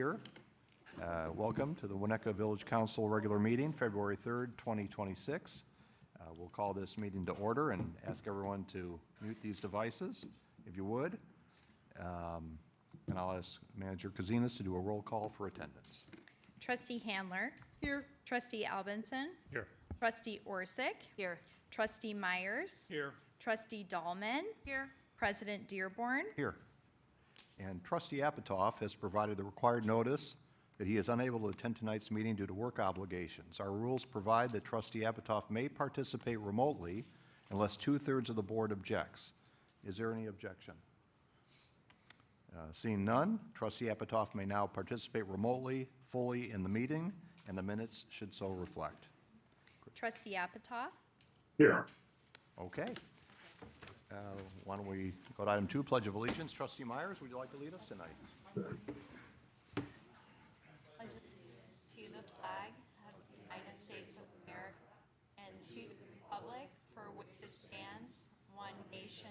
Here. Welcome to the Winnetka Village Council regular meeting, February 3rd, 2026. We'll call this meeting to order and ask everyone to mute these devices, if you would. And I'll ask Manager Kazinas to do a roll call for attendance. Trustee Handler. Here. Trustee Albinson. Here. Trustee Orsick. Here. Trustee Myers. Here. Trustee Dahlman. Here. President Dearborn. Here. And Trustee Apatow has provided the required notice that he is unable to attend tonight's meeting due to work obligations. Our rules provide that Trustee Apatow may participate remotely unless 2/3 of the board objects. Is there any objection? Seeing none, Trustee Apatow may now participate remotely, fully in the meeting, and the minutes should so reflect. Trustee Apatow. Here. Okay. Why don't we go to item 2, Pledge of Allegiance. Trustee Myers, would you like to lead us tonight? To the flag of the United States of America and to the republic for which it stands, one nation.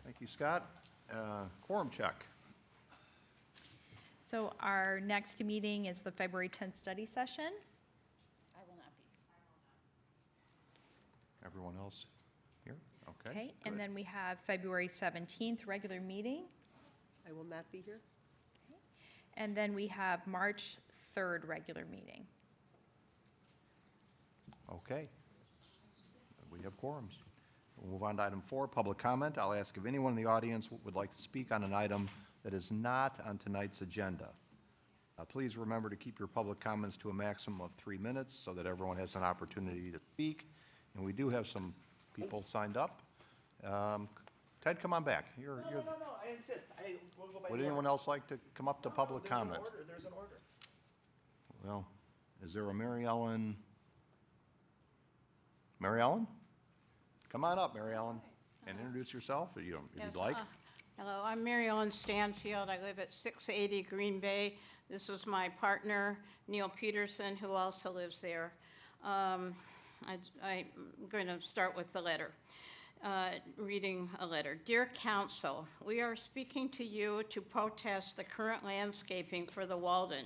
Thank you, Scott. Quorum check. So our next meeting is the February 10th study session. I will not be. Everyone else here? Okay. Okay, and good. then we have February 17th regular meeting. I will not be here. And then we have March 3rd regular meeting. Okay. We have quorums. We'll move on to item 4, public comment. I'll ask if anyone in the audience would like to speak on an item that is not on tonight's agenda. Please remember to keep your public comments to a maximum of 3 minutes so that everyone has an opportunity to speak. And we do have some people signed up. Ted, come on back. No, I insist. We'll go by Would the anyone order. else like to come up to public There's an comment? order. There's an order. Well, is there a Mary Ellen? Mary Ellen? Come on up, Mary Ellen, and introduce yourself if you'd like. Hello, I'm Mary Ellen Stanfield. I live at 680 Green Bay. This is my partner, Neil Peterson, who also lives there. I'm going to start with the letter, reading a letter. Dear Council, we are speaking to you to protest the current landscaping for the Walden.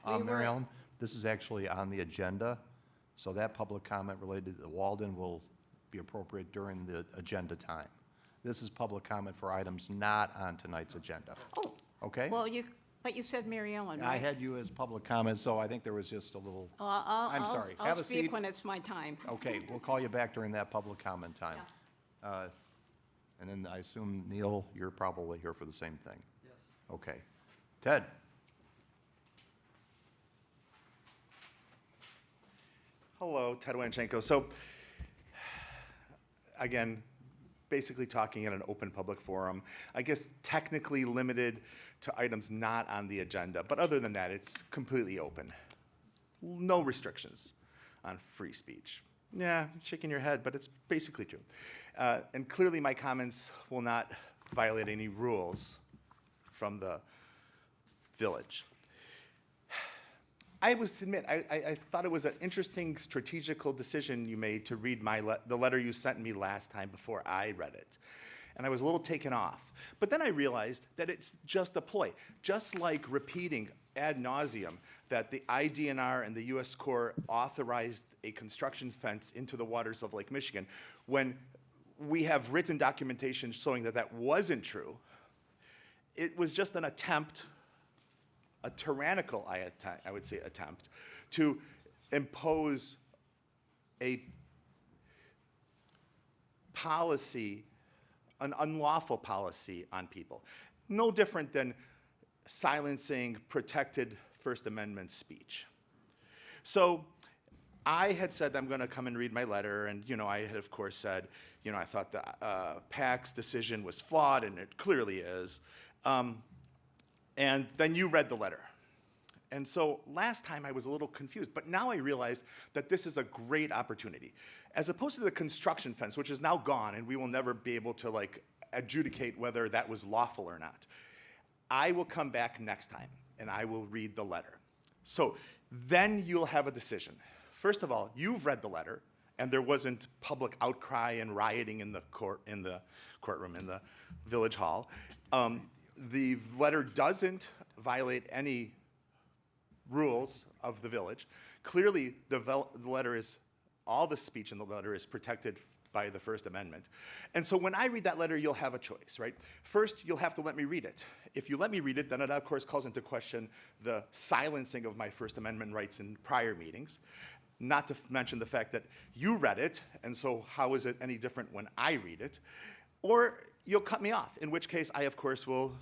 Mary Ellen, this is actually on the agenda, so that public comment related to the Walden will be appropriate during the agenda time. This is public comment for items not on tonight's agenda. Oh, Okay? well, but you said Mary Ellen, right? I had you as public comment, so I think there was just a little, Well, I'm sorry. Have I'll a speak seat. when it's my time. Okay, we'll call you back during that public comment time. And then I assume, Neil, you're probably here for the same thing? Yes. Okay. Ted? Hello, Ted Wanchenko. So, again, basically talking in an open public forum. I guess technically limited to items not on the agenda, but other than that, it's completely open. No restrictions on free speech. Yeah, shaking your head, but it's basically true. And clearly my comments will not violate any rules from the village. I must admit, I thought it was an interesting strategical decision you made to read the letter you sent me last time before I read it. And I was a little taken off. But then I realized that it's just a ploy. Just like repeating ad nauseum that the IDNR and the U.S. Corps authorized a construction fence into the waters of Lake Michigan, when we have written documentation showing that that wasn't true, it was just an attempt, a tyrannical, I would say, attempt to impose a policy, an unlawful policy on people. No different than silencing protected First Amendment speech. So I had said I'm going to come and read my letter, and I had of course said, I thought the PAC's decision was flawed, and it clearly is. And then you read the letter. And so last time I was a little confused, but now I realize that this is a great opportunity. As opposed to the construction fence, which is now gone, and we will never be able to adjudicate whether that was lawful or not. I will come back next time, and I will read the letter. So then you'll have a decision. First of all, you've read the letter, and there wasn't public outcry and rioting in the courtroom, in the village hall. The letter doesn't violate any rules of the village. Clearly, the letter is, all the speech in the letter is protected by the First Amendment. And so when I read that letter, you'll have a choice, right? First, you'll have to let me read it. If you let me read it, then it, of course, calls into question the silencing of my First Amendment rights in prior meetings. Not to mention the fact that you read it, and so how is it any different when I read it? Or you'll cut me off, in which case I, of course, will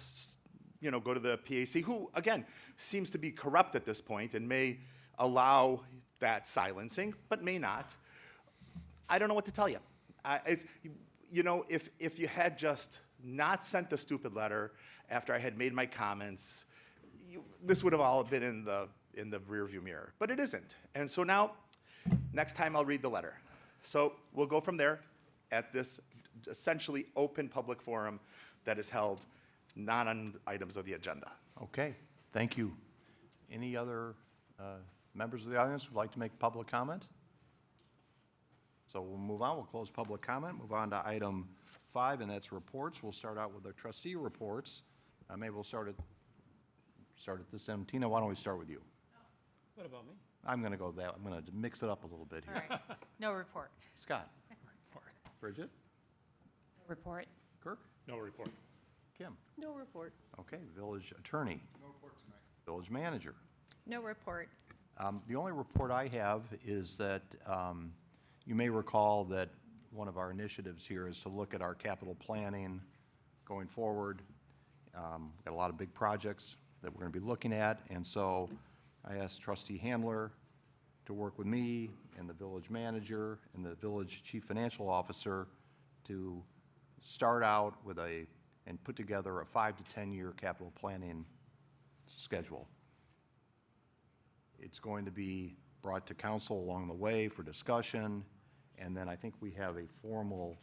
go to the PAC, who, again, seems to be corrupt at this point and may allow that silencing, but may not. I don't know what to tell you. If you had just not sent the stupid letter after I had made my comments, this would have all been in the rearview mirror, but it isn't. And so now, next time I'll read the letter. So we'll go from there at this essentially open public forum that is held not on items of the agenda. Okay, thank you. Any other members of the audience would like to make public comment? So we'll move on. We'll close public comment, move on to item 5, and that's reports. We'll start out with the trustee reports. Maybe we'll start at this end. Tina, why don't we start with you? What about me? I'm going to go that. I'm going to mix it up a little bit All here. right, no report. Scott? Bridget? Report. Kirk? No report. Kim? No report. Okay, village attorney? No report tonight. Village manager? No report. The only report I have is that you may recall that one of our initiatives here is to look at our capital planning going forward. Got a lot of big projects that we're going to be looking at, and so I asked Trustee Handler to work with me and the village manager and the village chief financial officer to start out with and put together a 5 to 10 year capital planning schedule. It's going to be brought to council along the way for discussion, and then I think we have a formal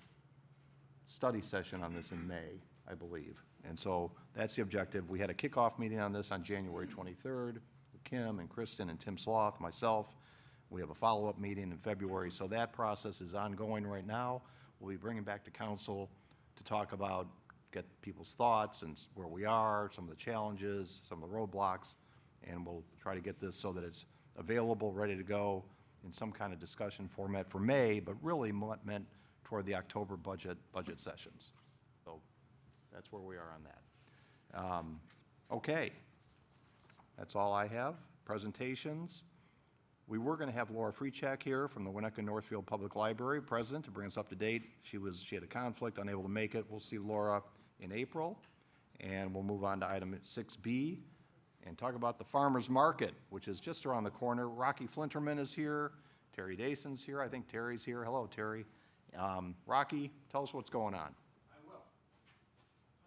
study session on this in May, I believe. And so that's the objective. We had a kickoff meeting on this on January 23rd with Kim and Kristen and Tim Sloth, myself. We have a follow-up meeting in February, so that process is ongoing right now. We'll be bringing back to council to talk about, get people's thoughts and where we are, some of the challenges, some of the roadblocks, and we'll try to get this so that it's available, ready to go in some kind of discussion format for May, but really meant toward the October budget sessions. So that's where we are on that. Okay, that's all I have. Presentations. We were going to have Laura Freechak here from the Winnetka Northfield Public Library, president, to bring us up to date. She had a conflict, unable to make it. We'll see Laura in April, and we'll move on to item 6B and talk about the farmers market, which is just around the corner. Rocky Flinterman is here. Terry Dason's here. I think Terry's here. Hello, Terry. Rocky, tell us what's going on. I will.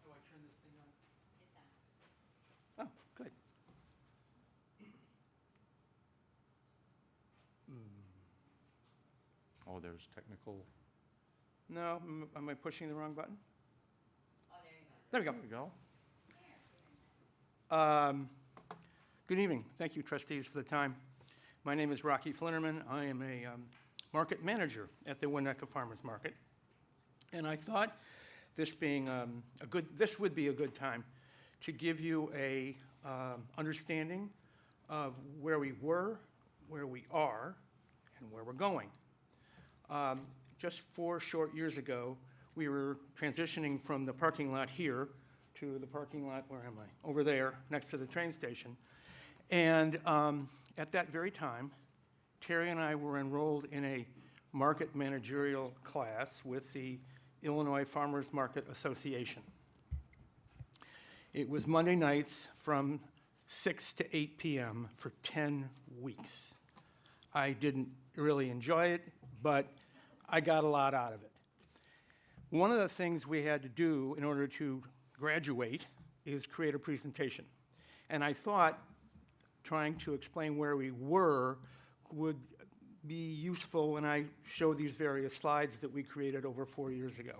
How do I turn this thing on? Oh, good. Oh, there's technical. No, am I pushing the wrong button? Oh, there you go. There we go. There we go. Good evening. Thank you, trustees, for the time. My name is Rocky Flinterman. I am a market manager at the Winnetka Farmers Market. And I thought this being this would be a good time to give you a understanding of where we were, where we are, and where we're going. Just 4 short years ago, we were transitioning from the parking lot here to the parking lot, where am I? Over there, next to the train station. And at that very time, Terry and I were enrolled in a market managerial class with the Illinois Farmers Market Association. It was Monday nights from 6 to 8 p.m. for 10 weeks. I didn't really enjoy it, but I got a lot out of it. One of the things we had to do in order to graduate is create a presentation. And I thought trying to explain where we were would be useful when I show these various slides that we created over 4 years ago.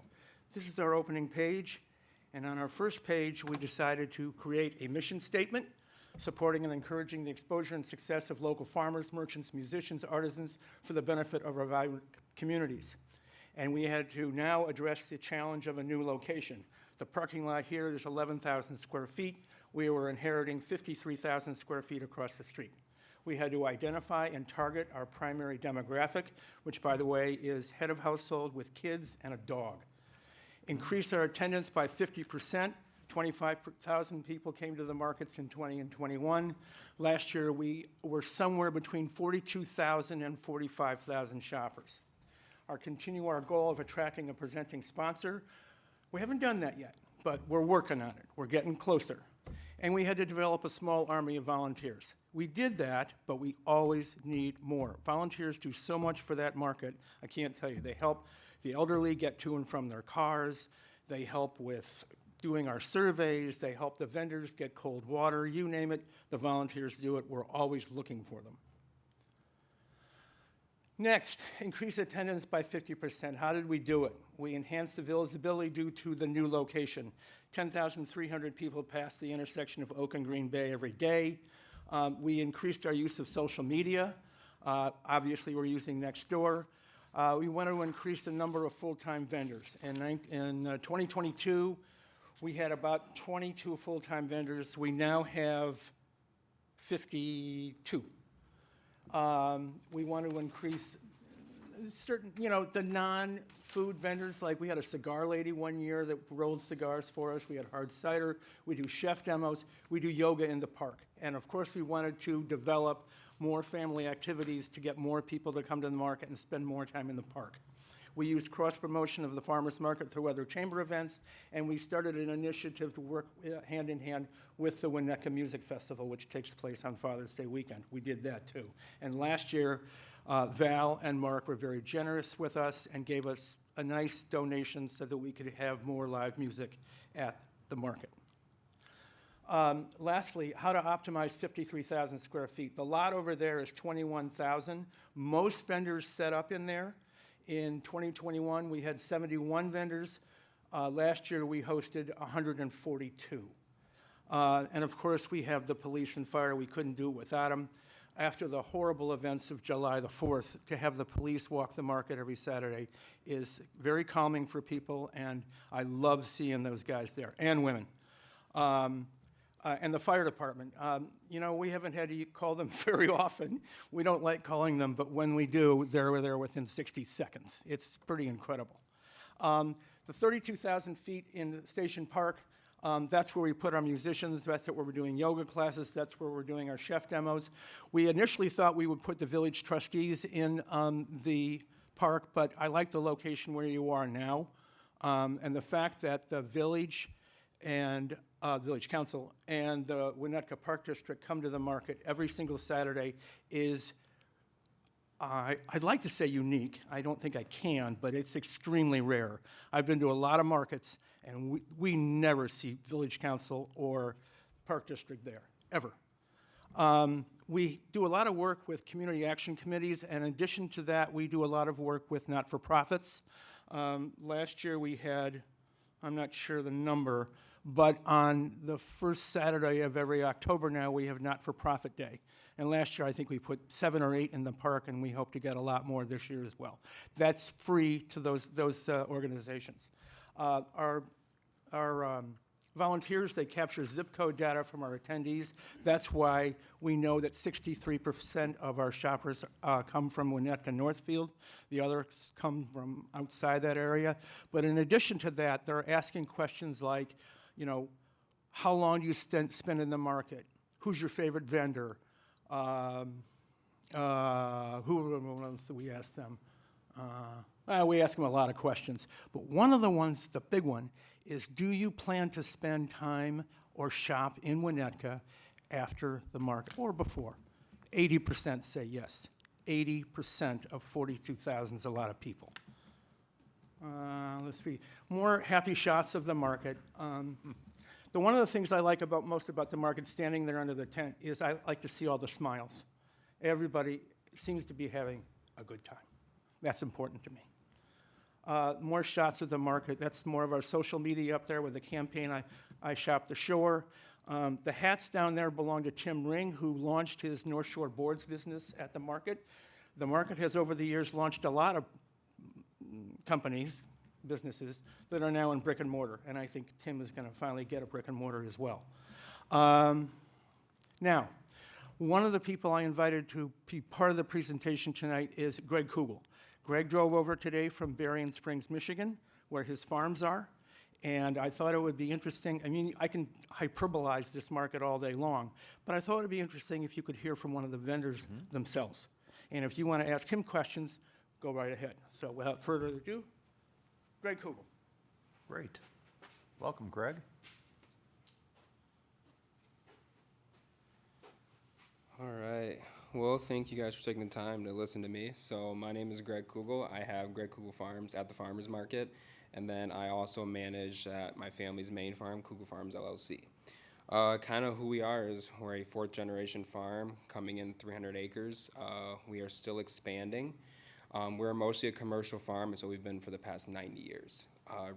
This is our opening page, and on our first page, we decided to create a mission statement supporting and encouraging the exposure and success of local farmers, merchants, musicians, artisans for the benefit of our vibrant communities. And we had to now address the challenge of a new location. The parking lot here is 11,000 square feet. We were inheriting 53,000 square feet across the street. We had to identify and target our primary demographic, which, by the way, is head of household with kids and a dog. Increase our attendance by 50%. 25,000 people came to the markets in 20 and 21. Last year, we were somewhere between 42,000 and 45,000 shoppers. Continue our goal of attracting a presenting sponsor. We haven't done that yet, but we're working on it. We're getting closer. And we had to develop a small army of volunteers. We did that, but we always need more. Volunteers do so much for that market, I can't tell you. They help the elderly get to and from their cars. They help with doing our surveys. They help the vendors get cold water. You name it, the volunteers do it. We're always looking for them. Next, increase attendance by 50%. How did we do it? We enhanced the visibility due to the new location. 10,300 people pass the intersection of Oak and Green Bay every day. We increased our use of social media. Obviously, we're using Nextdoor. We want to increase the number of full-time vendors. In 2022, we had about 22 full-time vendors. We now have 52. We want to increase certain, the non-food vendors. Like we had a cigar lady one year that rolled cigars for us. We had hard cider. We do chef demos. We do yoga in the park. And of course, we wanted to develop more family activities to get more people to come to the market and spend more time in the park. We used cross-promotion of the farmers market through other chamber events, and we started an initiative to work hand in hand with the Winnetka Music Festival, which takes place on Father's Day weekend. We did that too. And last year, Val and Mark were very generous with us and gave us a nice donation so that we could have more live music at the market. Lastly, how to optimize 53,000 square feet. The lot over there is 21,000. Most vendors set up in there. In 2021, we had 71 vendors. Last year, we hosted 142. And of course, we have the police and fire. We couldn't do it without them. After the horrible events of July the 4th, to have the police walk the market every Saturday is very calming for people, and I love seeing those guys there, and women. And the fire department. We haven't had to call them very often. We don't like calling them, but when we do, they're there within 60 seconds. It's pretty incredible. The 32,000 feet in the Station Park, that's where we put our musicians. That's where we're doing yoga classes. That's where we're doing our chef demos. We initially thought we would put the village trustees in the park, but I like the location where you are now. And the fact that the village and Village Council and the Winnetka Park District come to the market every single Saturday is, I'd like to say unique. I don't think I can, but it's extremely rare. I've been to a lot of markets, and we never see Village Council or Park District there, ever. We do a lot of work with community action committees, and in addition to that, we do a lot of work with not-for-profits. Last year we had, I'm not sure the number, but on the first Saturday of every October now, we have Not-for-Profit Day. And last year, I think we put 7 or 8 in the park, and we hope to get a lot more this year as well. That's free to those organizations. Our volunteers, they capture zip code data from our attendees. That's why we know that 63% of our shoppers come from Winnetka Northfield. The others come from outside that area. But in addition to that, they're asking questions like, how long do you spend in the market? Who's your favorite vendor? Who else do we ask them? We ask them a lot of questions. But one of the ones, the big one, is do you plan to spend time or shop in Winnetka after the market or before? 80% say yes. 80% of 42,000 is a lot of people. Let's see, more happy shots of the market. One of the things I like most about the market, standing there under the tent, is I like to see all the smiles. Everybody seems to be having a good time. That's important to me. More shots of the market. That's more of our social media up there with the campaign, I Shop the Shore. The hats down there belong to Tim Ring, who launched his North Shore Boards business at the market. The market has, over the years, launched a lot of companies, businesses, that are now in brick and mortar, and I think Tim is going to finally get a brick and mortar as well. Now, one of the people I invited to be part of the presentation tonight is Greg Kugel. Greg drove over today from Berrien Springs, Michigan, where his farms are, and I thought it would be interesting. I mean, I can hyperbolize this market all day long, but I thought it would be interesting if you could hear from one of the vendors themselves. And if you want to ask him questions, go right ahead. So without further ado, Greg Kugel. Great. Welcome, Greg. All right. Well, thank you guys for taking the time to listen to me. So my name is Greg Kugel. I have Greg Kugel Farms at the Farmers Market, and then I also manage at my family's main farm, Kugel Farms LLC. Kind of who we are is we're a fourth generation farm coming in 300 acres. We are still expanding. We're mostly a commercial farm, and so we've been for the past 90 years.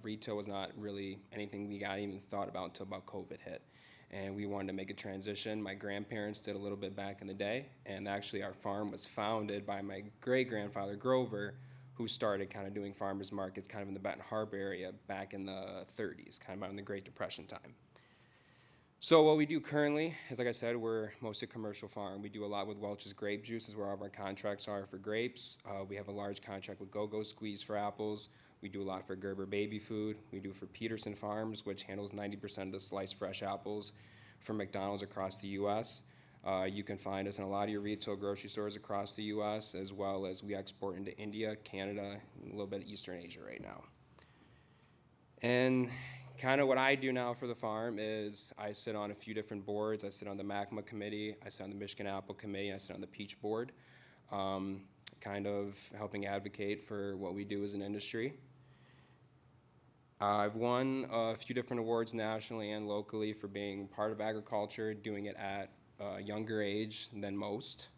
Retail was not really anything we got even thought about until about COVID hit. And we wanted to make a transition. My grandparents did a little bit back in the day, and actually our farm was founded by my great-grandfather, Grover, who started kind of doing farmers markets kind of in the Benton Harbor area back in the 30s, kind of around the Great Depression time. So what we do currently is, like I said, we're mostly a commercial farm. We do a lot with Welch's Grape Juice is where all of our contracts are for grapes. We have a large contract with Go-Go Squeeze for apples. We do a lot for Gerber Baby Food. We do for Peterson Farms, which handles 90% of the sliced fresh apples for McDonald's across the U.S. You can find us in a lot of your retail grocery stores across the U.S., as well as we export into India, Canada, and a little bit of Eastern Asia right now. And kind of what I do now for the farm is I sit on a few different boards. I sit on the MACMA committee, I sit on the Michigan Apple committee, I sit on the Peach board, kind of helping advocate for what we do as an industry. I've won a few different awards nationally and locally for being part of agriculture, doing it at a younger age than most.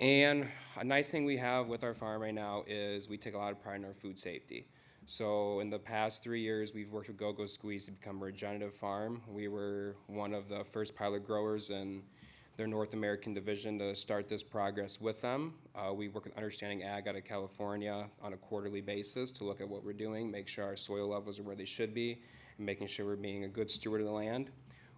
And a nice thing we have with our farm right now is we take a lot of pride in our food safety. So in the past 3 years, we've worked with Go-Go Squeeze to become a regenerative farm. We were one of the first pilot growers in their North American division to start this progress with them. We work with Understanding Ag out of California on a quarterly basis to look at what we're doing, make sure our soil levels are where they should be, and making sure we're being a good steward of the land.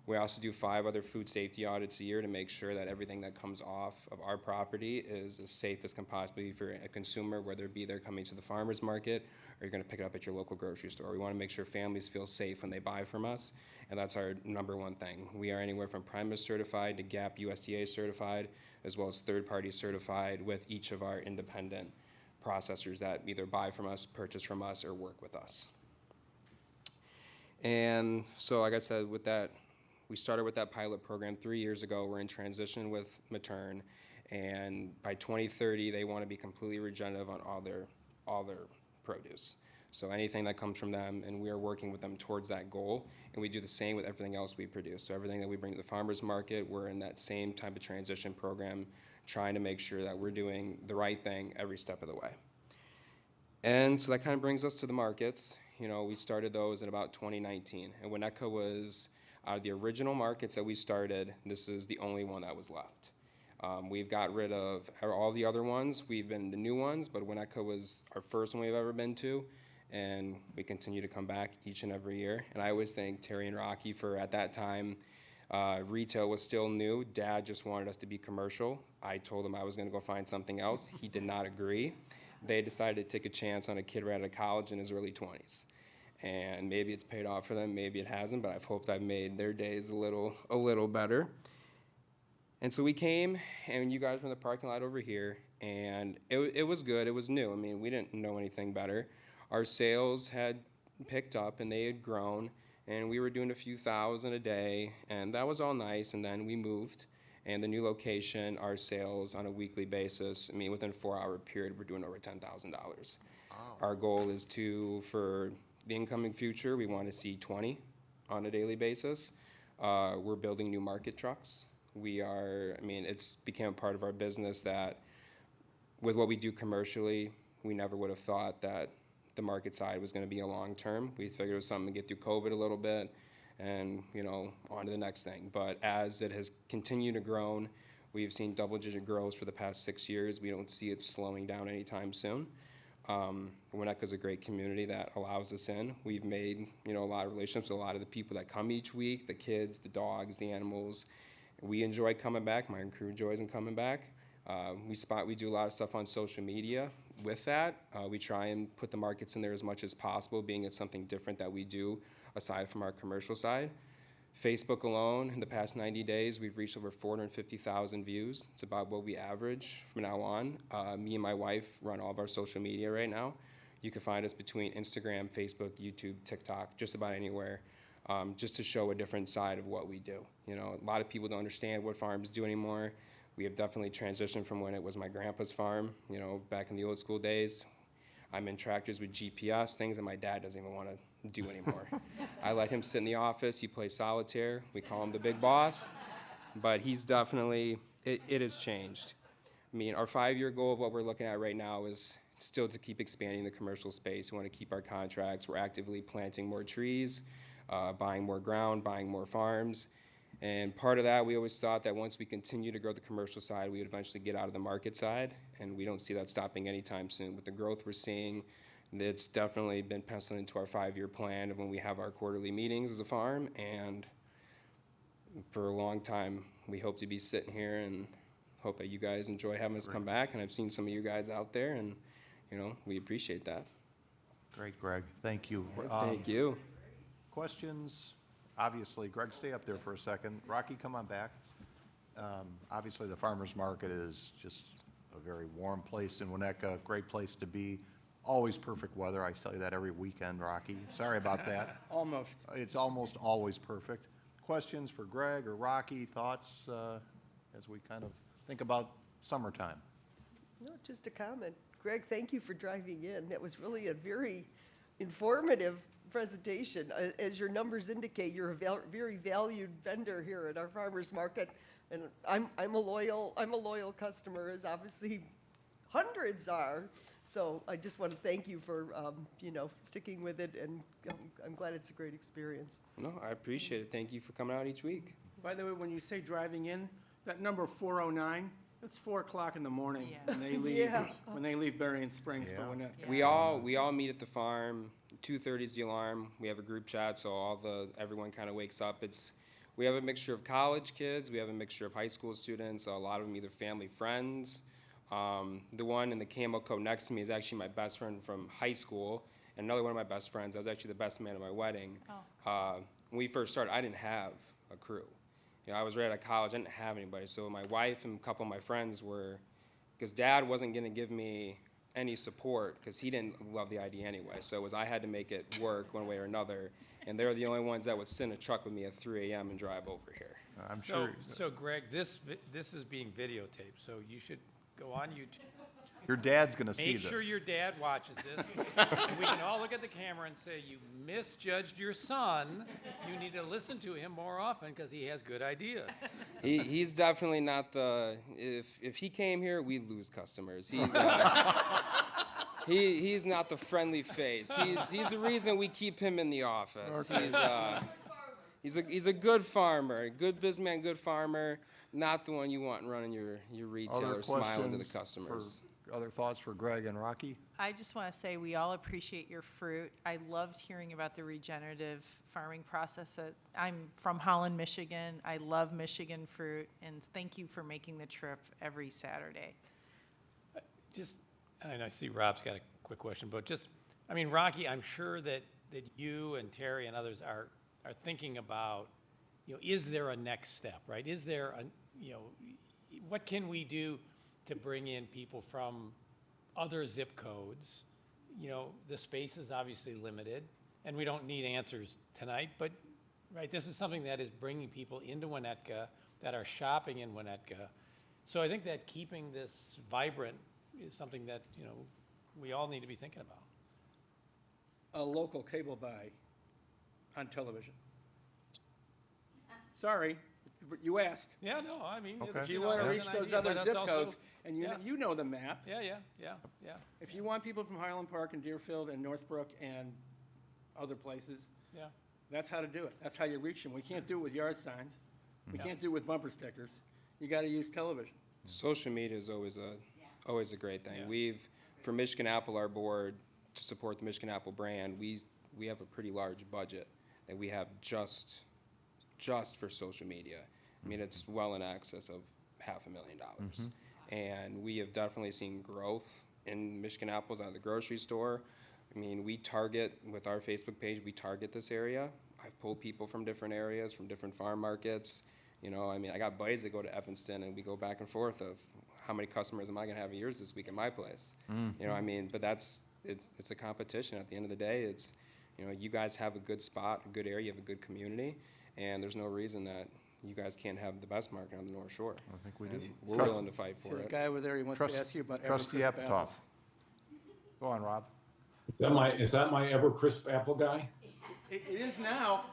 We also do 5 other food safety audits a year to make sure that everything that comes off of our property is as safe as can possibly be for a consumer, whether it be they're coming to the farmer's market or you're going to pick it up at your local grocery store. We want to make sure families feel safe when they buy from us, and that's our number one thing. We are anywhere from Primus certified to GAP USDA certified, as well as third-party certified with each of our independent processors that either buy from us, purchase from us, or work with us. And so, like I said, with that, we started with that pilot program 3 years ago. We're in transition with Matern, and by 2030, they want to be completely regenerative on all their produce. So anything that comes from them, and we are working with them towards that goal, and we do the same with everything else we produce. So everything that we bring to the farmers market, we're in that same type of transition program, trying to make sure that we're doing the right thing every step of the way. And so that kind of brings us to the markets. You know, we started those in about 2019, and Winnetka was out of the original markets that we started, this is the only one that was left. We've got rid of all the other ones. We've been the new ones, but Winnetka was our first one we've ever been to, and we continue to come back each and every year. And I always thank Terry and Rocky for, at that time, retail was still new. Dad just wanted us to be commercial. I told him I was going to go find something else. He did not agree. They decided to take a chance on a kid right out of college in his early 20s. And maybe it's paid off for them, maybe it hasn't, but I've hoped I've made their days a little better. And so we came, and you guys were in the parking lot over here, and it was good, it was new. I mean, we didn't know anything better. Our sales had picked up, and they had grown, and we were doing a few thousand a day, and that was all nice, and then we moved. And the new location, our sales on a weekly basis, I mean, within a 4-hour period, we're doing over $10,000. Wow. Our goal is for the incoming future, we want to see 20 on a daily basis. We're building new market trucks. It's become a part of our business that with what we do commercially, we never would have thought that the market side was going to be a long term. We figured it was something to get through COVID a little bit, and, on to the next thing. But as it has continued to grow, we've seen double-digit growth for the past 6 years. We don't see it slowing down anytime soon. Winnetka is a great community that allows us in. We've made, a lot of relationships with a lot of the people that come each week, the kids, the dogs, the animals. We enjoy coming back. My crew enjoys coming back. We do a lot of stuff on social media with that. We try and put the markets in there as much as possible, being it's something different that we do aside from our commercial side. Facebook alone, in the past 90 days, we've reached over 450,000 views. It's about what we average from now on. Me and my wife run all of our social media right now. You can find us between Instagram, Facebook, YouTube, TikTok, just about anywhere, just to show a different side of what we do. A lot of people don't understand what farms do anymore. We have definitely transitioned from when it was my grandpa's farm, back in the old school days. I'm in tractors with GPS, things that my dad doesn't even want to do anymore. I let him sit in the office. He plays solitaire. We call him the big boss. But he's definitely, it has changed. I mean, our 5-year goal of what we're looking at right now is still to keep expanding the commercial space. We want to keep our contracts. We're actively planting more trees, buying more ground, buying more farms. And part of that, we always thought that once we continue to grow the commercial side, we would eventually get out of the market side, and we don't see that stopping anytime soon. With the growth we're seeing, it's definitely been penciled into our 5-year plan of when we have our quarterly meetings as a farm, and for a long time, we hope to be sitting here and hope that you guys enjoy having us come back, and I've seen some of you guys out there, and, we appreciate that. Great, Greg. Thank you. Thank you. Questions? Obviously, Greg, stay up there for a second. Rocky, come on back. Obviously, the farmer's market is just a very warm place in Winnetka, great place to be. Always perfect weather. I tell you that every weekend, Rocky. Sorry about that. Almost. It's almost always perfect. Questions for Greg or Rocky, thoughts as we kind of think about summertime? No, just a comment. Greg, thank you for driving in. That was really a very informative presentation. As your numbers indicate, you're a very valued vendor here at our farmers market, and I'm a loyal customer, as obviously hundreds are. So I just want to thank you for sticking with it, and I'm glad it's a great experience. No, I appreciate it. Thank you for coming out each week. By the way, when you say driving in, that number 409, it's 4 o'clock in the morning when they leave, Yeah. when they leave Berrien Springs for Yeah. Winnetka. We all meet at the farm. 2:30 is the alarm. We have a group chat, so everyone kind of wakes up. We have a mixture of college kids. We have a mixture of high school students. A lot of them either family friends. The one in the camo coat next to me is actually my best friend from high school, and another one of my best friends. I was actually the best man at my wedding. When we first started, I didn't have a crew. I was right out of college. I didn't have anybody. So my wife and a couple of my friends because Dad wasn't going to give me any support because he didn't love the idea anyway. So I had to make it work one way or another. And they were the only ones that would sit in a truck with me at 3 a.m. and drive over here. I'm So, sure so Greg, this is being videotaped, so you should go on YouTube. your dad's going to see Make this. sure your dad watches this, and we can all look at the camera and say, you misjudged your son. You need to listen to him more often because he has good ideas. He's definitely not if he came here, we'd lose customers. He's not the friendly face. He's the reason we keep him in the office. He's a good farmer, good businessman, good farmer, not the one you want running your retail Other or smiling to the questions customers. Other thoughts for Greg and Rocky? I just want to say we all appreciate your fruit. I loved hearing about the regenerative farming processes. I'm from Holland, Michigan. I love Michigan fruit, and thank you for making the trip every Saturday. And I see Rob's got a quick question, but Rocky, I'm sure that you and Terry and others are thinking about, is there a next step, right? Is there what can we do to bring in people from other zip codes? The space is obviously limited, and we don't need answers tonight, but, right, this is something that is bringing people into Winnetka that are shopping in Winnetka. So I think that keeping this vibrant is something that, we all need to be thinking about. A local cable buy on television. Sorry, but you asked. Yeah, no, I mean, Okay. it's, If you want to it's reach an those idea, other but it's zip also- codes, and yeah. you know the map. Yeah. If you want people from Highland Park and Deerfield and Northbrook and other places, Yeah. That's how to do it. That's how you reach them. We can't do it with yard signs. We can't do it with bumper stickers. You got to use television. Social media is always a great thing. For Michigan Apple, our board, to support the Michigan Apple brand, we have a pretty large budget that we have just for social media. I mean, it's well in excess of $500,000. And we have definitely seen growth in Michigan Apples out of the grocery store. I mean, we target, with our Facebook page, we target this area. I've pulled people from different areas, from different farm markets. You know, I mean, I got buddies that go to Evanston, and we go back and forth of how many customers am I gonna have yours this week in my place? You know, I mean, but it's a competition. At the end of the day, it's, you know, you guys have a good spot, a good area, you have a good community, and there's no reason that you guys can't have the best market on the North Shore. I think we do. We're willing to fight See for the it. guy over there, he wants Trust- to ask you about Trustee Evercrisp apples. Epitoff. Go on, Rob. Is that my Evercrisp apple guy? It is now.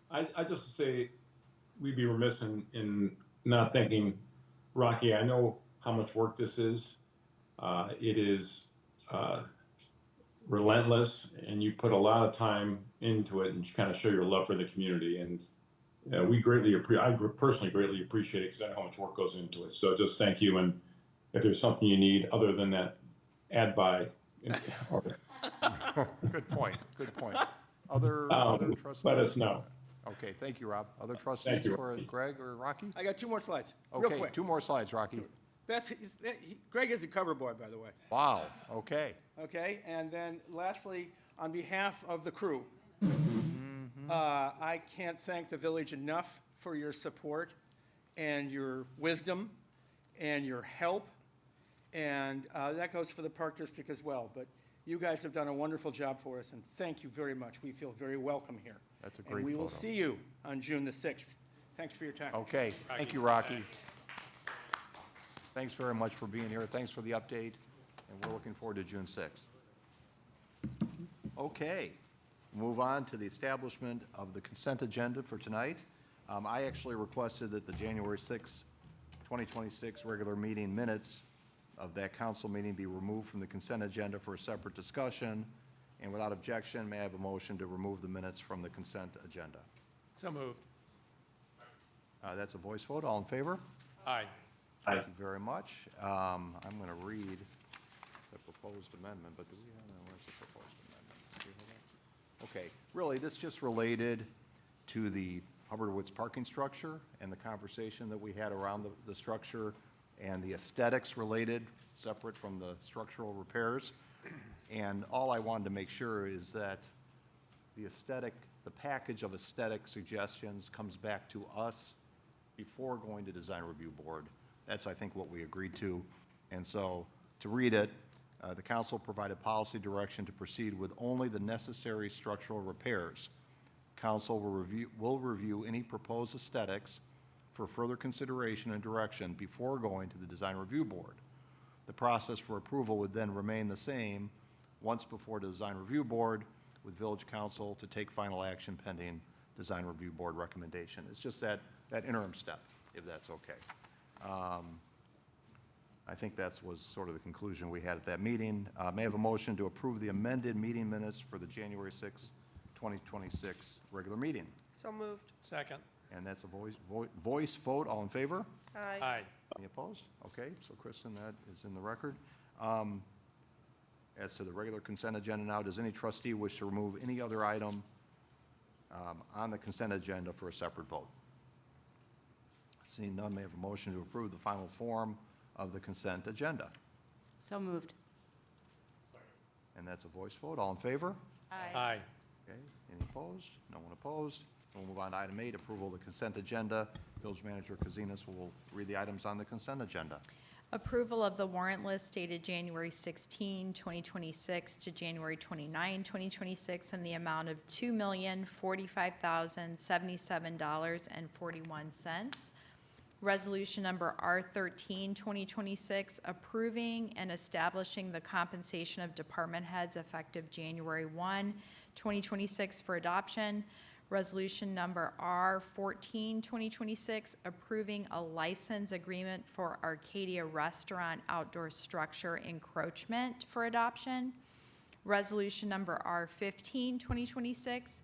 I just say we'd be remiss in not thanking Rocky. I know how much work this is. It is relentless, and you put a lot of time into it, and you kind of show your love for the community. And we greatly appreciate. I personally greatly appreciate it because I know how much work goes into it. So just thank you. And if there's something you need other than that ad buy, Good point, good point. Other trustees? let us know. Okay, thank you, Rob. Other trustees you, for Rocky. Greg or Rocky? I got 2 more slides, real Okay, quick. 2 more slides, Rocky. Greg is the cover boy, by the way. Wow, okay. Okay, and then lastly, on behalf of the crew, I can't thank the village enough for your support and your wisdom and your help, and that goes for the Park District as well. But you guys have done a wonderful job for us, and thank you very much. We feel very welcome here. That's a great And we will photo. see you on June the 6th. Thanks for your time. Okay, thank you, Rocky. Thanks very much for being here. Thanks for the update, and we're looking forward to June 6th. Okay, move on to the establishment of the consent agenda for tonight. I actually requested that the January 6th, 2026 regular meeting minutes of that council meeting be removed from the consent agenda for a separate discussion. And without objection, may I have a motion to remove the minutes from the consent agenda? So moved. That's a voice vote. All in favor? Aye. Thank you very much. I'm going to read the proposed amendment, but do we have, where's the proposed amendment? Do you have that? Okay, really, this just related to the Hubbard Woods parking structure and the conversation that we had around the structure and the aesthetics related, separate from the structural repairs. And all I wanted to make sure is that the aesthetic, the package of aesthetic suggestions comes back to us before going to Design Review Board. That's, I think, what we agreed to. And so, to read it, the council provided policy direction to proceed with only the necessary structural repairs. Council will review any proposed aesthetics for further consideration and direction before going to the Design Review Board. The process for approval would then remain the same once before the Design Review Board, with Village Council to take final action pending Design Review Board recommendation. It's just that interim step, if that's okay. I think that was sort of the conclusion we had at that meeting. May I have a motion to approve the amended meeting minutes for the January 6, 2026 regular meeting? So moved. Second. And that's a voice vote. All in favor? Aye. Aye. Any opposed? Okay, so Kristen, that is in the record. As to the regular consent agenda now, does any trustee wish to remove any other item on the consent agenda for a separate vote? Seeing none, may I have a motion to approve the final form of the consent agenda? So moved. And that's a voice vote. All in favor? Aye. Okay, any opposed? No one opposed. We'll move on to item 8, approval of the consent agenda. Village Manager Kazinas will read the items on the consent agenda. Approval of the warrant list dated January 16, 2026 to January 29, 2026 in the amount of $2,045,077.41. Resolution number R13, 2026, approving and establishing the compensation of department heads effective January 1, 2026 for adoption. Resolution number R14, 2026, approving a license agreement for Arcadia Restaurant outdoor structure encroachment for adoption. Resolution number R15, 2026,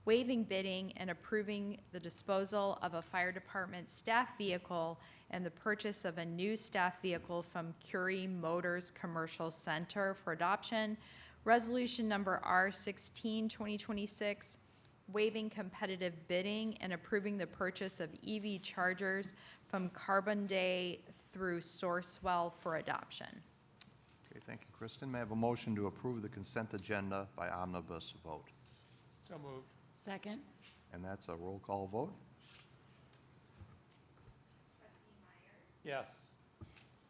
waiving bidding and approving the disposal of a fire department staff vehicle and the purchase of a new staff vehicle from Curie Motors Commercial Center for adoption. Resolution number R16, 2026, waiving competitive bidding and approving the purchase of EV chargers from Carbon Day through Sourcewell for adoption. Okay, thank you, Kristen. May I have a motion to approve the consent agenda by omnibus vote? So moved. Second. And that's a roll call vote? Yes.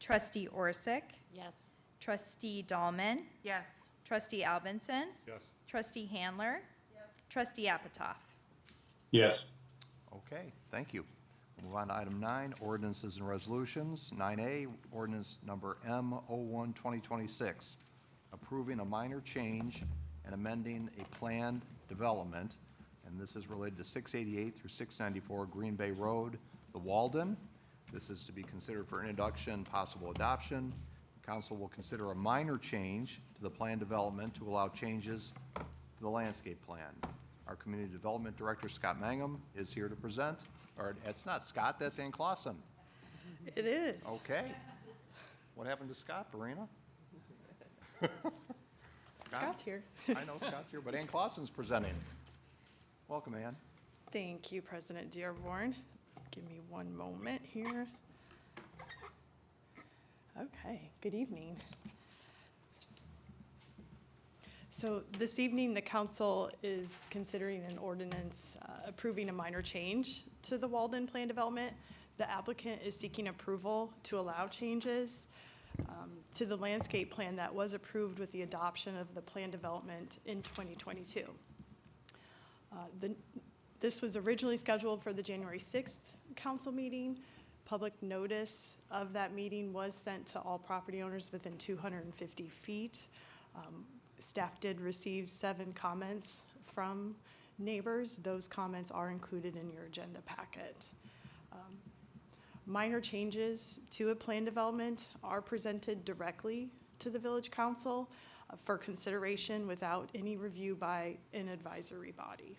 Trustee Orsick, Yes. Trustee Dahlman, Yes. Trustee Alvinson, Yes. Trustee Handler, Trustee Apatoff. Yes. Okay, thank you. We'll move on to item 9, ordinances and resolutions. 9A, ordinance number M01, 2026, approving a minor change and amending a planned development, and this is related to 688 through 694 Green Bay Road, the Walden. This is to be considered for introduction, possible adoption. Council will consider a minor change to the planned development to allow changes to the landscape plan. Our Community Development Director, Scott Mangum, is here to present. Or, it's not Scott, that's Ann Clausen. It is. Okay. What happened to Scott, Verena? Scott's here. I know Scott's here, but Ann Clausen's presenting. Welcome, Ann. Thank you, President Dearborn. Give me one moment here. Okay, good evening. So this evening, the council is considering an ordinance approving a minor change to the Walden plan development. The applicant is seeking approval to allow changes to the landscape plan that was approved with the adoption of the plan development in 2022. This was originally scheduled for the January 6th council meeting. Public notice of that meeting was sent to all property owners within 250 feet. Staff did receive 7 comments from neighbors. Those comments are included in your agenda packet. Minor changes to a plan development are presented directly to the village council for consideration without any review by an advisory body.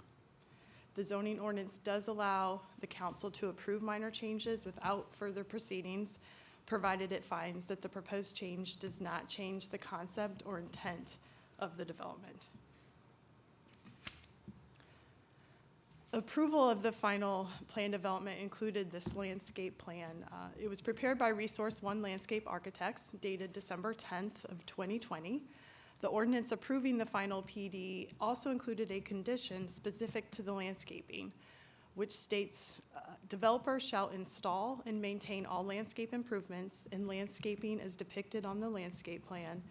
The zoning ordinance does allow the council to approve minor changes without further proceedings, provided it finds that the proposed change does not change the concept or intent of the development. Approval of the final plan development included this landscape plan. It was prepared by Resource One Landscape Architects, dated December 10th of 2020. The ordinance approving the final PD also included a condition specific to the landscaping, which states developer shall install and maintain all landscape improvements and landscaping as depicted on the landscape plan,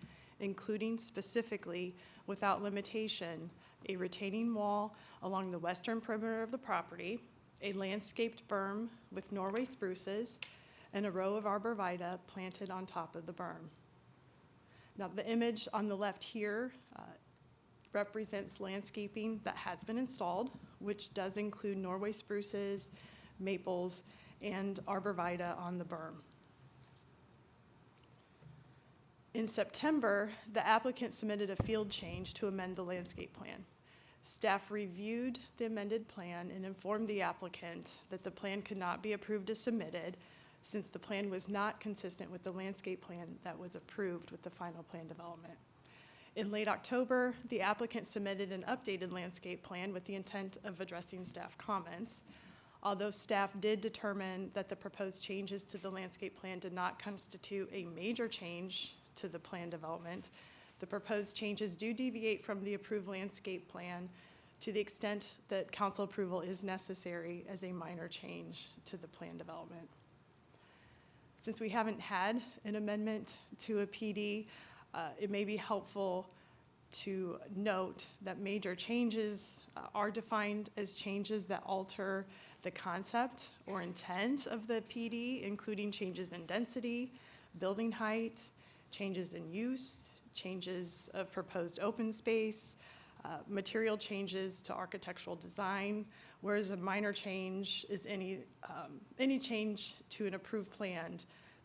including specifically, without limitation, a retaining wall along the western perimeter of the property, a landscaped berm with Norway spruces, and a row of arborvitae planted on top of the berm. Now, the image on the left here represents landscaping that has been installed, which does include Norway spruces, maples, and arborvitae on the berm. In September, the applicant submitted a field change to amend the landscape plan. Staff reviewed the amended plan and informed the applicant that the plan could not be approved as submitted since the plan was not consistent with the landscape plan that was approved with the final plan development. In late October, the applicant submitted an updated landscape plan with the intent of addressing staff comments. Although staff did determine that the proposed changes to the landscape plan did not constitute a major change to the plan development, the proposed changes do deviate from the approved landscape plan to the extent that council approval is necessary as a minor change to the plan development. Since we haven't had an amendment to a PD, it may be helpful to note that major changes are defined as changes that alter the concept or intent of the PD, including changes in density, building height, changes in use, changes of proposed open space, material changes to architectural design, whereas a minor change is any change to an approved plan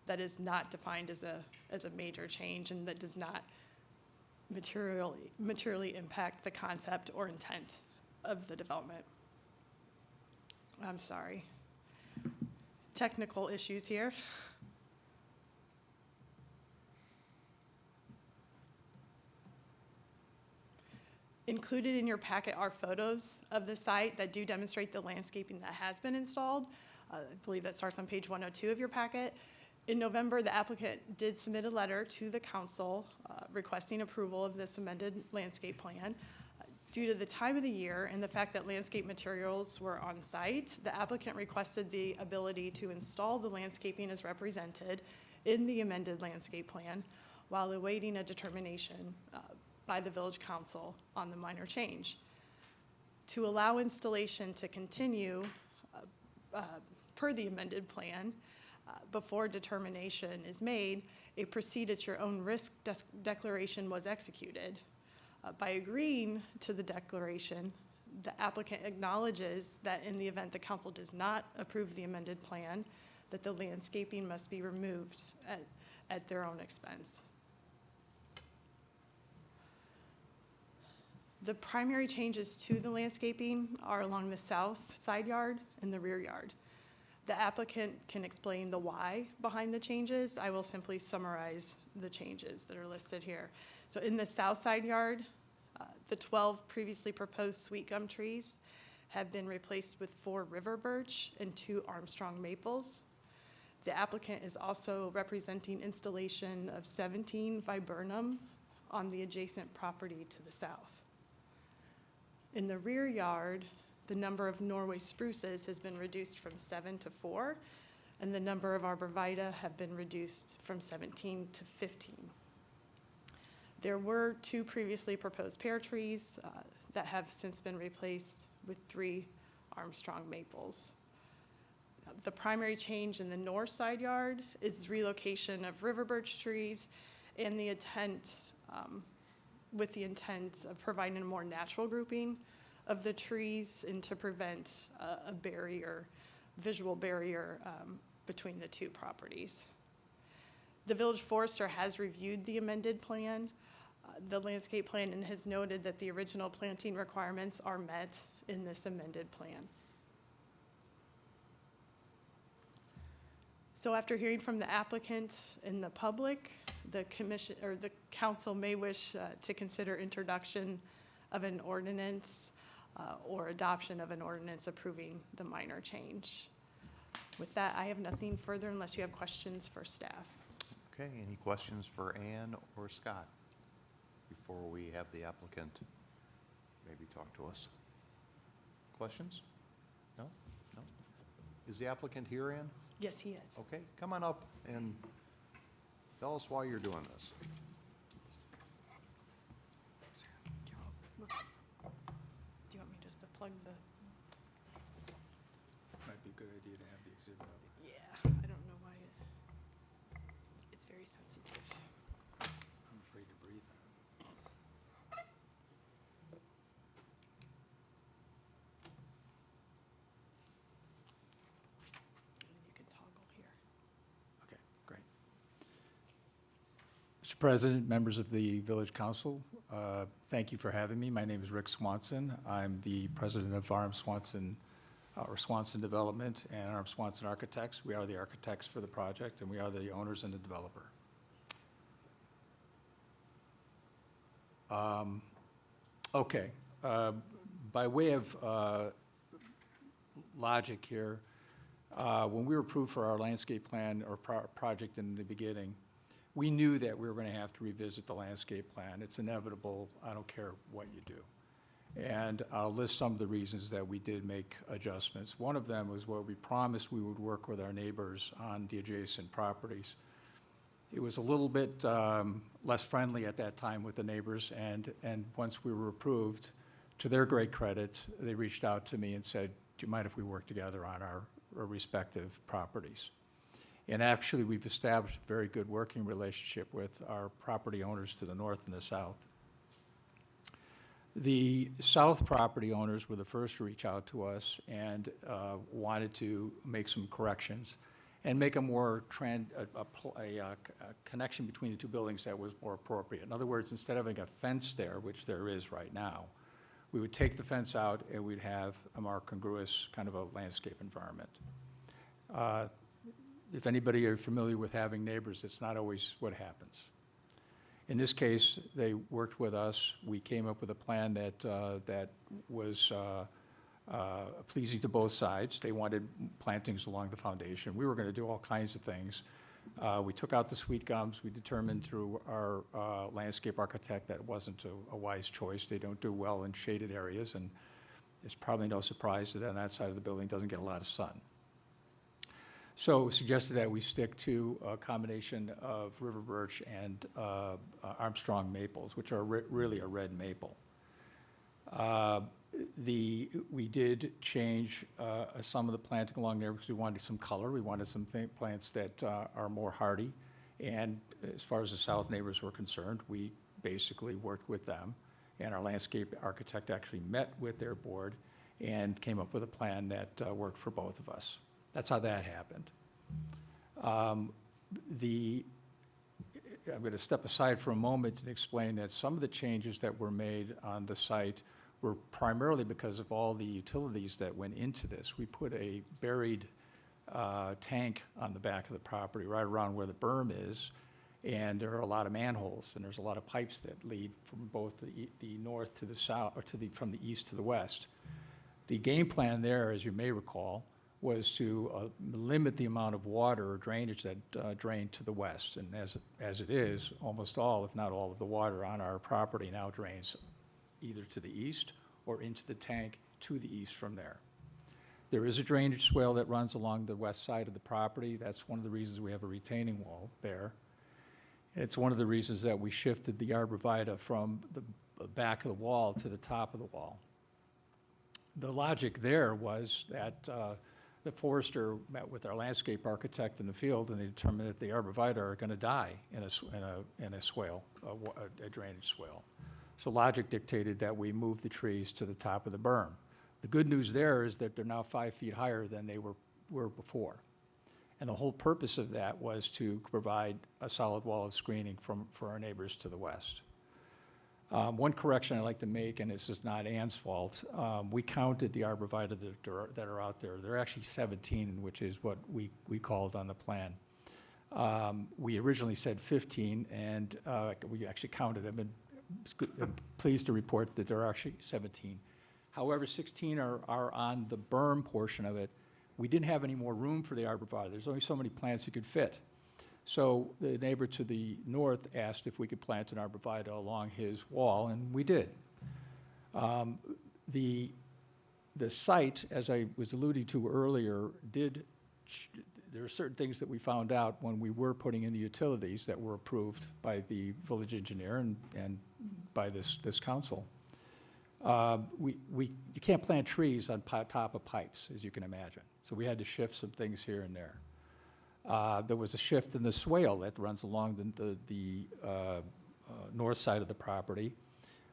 that is not defined as a major change and that does not materially impact the concept or intent of the development. I'm sorry. Technical issues here. Included in your packet are photos of the site that do demonstrate the landscaping that has been installed. I believe that starts on page 102 of your packet. In November, the applicant did submit a letter to the council requesting approval of this amended landscape plan. Due to the time of the year and the fact that landscape materials were on site, the applicant requested the ability to install the landscaping as represented in the amended landscape plan while awaiting a determination by the village council on the minor change. To allow installation to continue per the amended plan, before determination is made, a proceed at your own risk declaration was executed. By agreeing to the declaration, the applicant acknowledges that in the event the council does not approve the amended plan, that the landscaping must be removed at their own expense. The primary changes to the landscaping are along the south side yard and the rear yard. The applicant can explain the why behind the changes. I will simply summarize the changes that are listed here. So in the south side yard, the 12 previously proposed sweet gum trees have been replaced with 4 river birch and 2 Armstrong maples. The applicant is also representing installation of 17 viburnum on the adjacent property to the south. In the rear yard, the number of Norway spruces has been reduced from 7 to 4, and the number of arborvitae have been reduced from 17 to 15. There were 2 previously proposed pear trees that have since been replaced with 3 Armstrong maples. The primary change in the north side yard is relocation of river birch trees and the intent with the intent of providing a more natural grouping of the trees and to prevent a barrier, visual barrier between the 2 properties. The village forester has reviewed the amended plan, the landscape plan, and has noted that the original planting requirements are met in this amended plan. So after hearing from the applicant and the public, the commission or the council may wish to consider introduction of an ordinance or adoption of an ordinance approving the minor change. With that, I have nothing further unless you have questions for staff. Okay, any questions for Ann or Scott before we have the applicant maybe talk to us? Questions? No? No? Is the applicant here, Ann? Yes, he is. Okay, come on up and tell us why you're doing this. Whoops. Do you want me just to plug the? Might be a good idea to have the exhibit up. Yeah, I don't know why it's very sensitive. I'm afraid to breathe on it. And you can toggle here. Okay, great. Mr. President, members of the Village Council, thank you for having me. My name is Rick Swanson. I'm the president of Arm Swanson, or Swanson Development, and Arm Swanson Architects. We are the architects for the project, and we are the owners and the developer. Okay, by way of logic here, when we were approved for our landscape plan or project in the beginning, we knew that we were going to have to revisit the landscape plan. It's inevitable. I don't care what you do. And I'll list some of the reasons that we did make adjustments. One of them was where we promised we would work with our neighbors on the adjacent properties. It was a little bit less friendly at that time with the neighbors, and once we were approved, to their great credit, they reached out to me and said, do you mind if we work together on our respective properties? And actually, we've established a very good working relationship with our property owners to the north and the south. The south property owners were the first to reach out to us and wanted to make some corrections. and make a more a connection between the two buildings that was more appropriate. In other words, instead of having a fence there, which there is right now, we would take the fence out and we'd have a more congruous kind of a landscape environment. If anybody are familiar with having neighbors, it's not always what happens. In this case, they worked with us. We came up with a plan that was pleasing to both sides. They wanted plantings along the foundation. We were going to do all kinds of things. We took out the sweet gums. We determined through our landscape architect that it wasn't a wise choice. They don't do well in shaded areas, and it's probably no surprise that on that side of the building doesn't get a lot of sun. So we suggested that we stick to a combination of river birch and Armstrong maples, which are really a red maple. We did change some of the planting along there because we wanted some color. We wanted some plants that are more hardy. And as far as the south neighbors were concerned, we basically worked with them. And our landscape architect actually met with their board and came up with a plan that worked for both of us. That's how that happened. I'm going to step aside for a moment and explain that some of the changes that were made on the site were primarily because of all the utilities that went into this. We put a buried tank on the back of the property right around where the berm is, and there are a lot of manholes, and there's a lot of pipes that lead from both the north to the south, or from the east to the west. The game plan there, as you may recall, was to limit the amount of water or drainage that drained to the west. And as it is, almost all, if not all, of the water on our property now drains either to the east or into the tank to the east from there. There is a drainage swale that runs along the west side of the property. That's one of the reasons we have a retaining wall there. It's one of the reasons that we shifted the arborvitae from the back of the wall to the top of the wall. The logic there was that the forester met with our landscape architect in the field, and they determined that the arborvitae are going to die in a swale, a drainage swale. So logic dictated that we move the trees to the top of the berm. The good news there is that they're now 5 feet higher than they were before. And the whole purpose of that was to provide a solid wall of screening for our neighbors to the west. One correction I'd like to make, and this is not Ann's fault, we counted the arborvitae that are out there. There are actually 17, which is what we called on the plan. We originally said 15, and we actually counted them, and I'm pleased to report that there are actually 17. However, 16 are on the berm portion of it. We didn't have any more room for the arborvitae. There's only so many plants you could fit. So the neighbor to the north asked if we could plant an arborvitae along his wall, and we did. The site, as I was alluding to earlier, there are certain things that we found out when we were putting in the utilities that were approved by the village engineer and by this council. You can't plant trees on top of pipes, as you can imagine. So we had to shift some things here and there. There was a shift in the swale that runs along the north side of the property.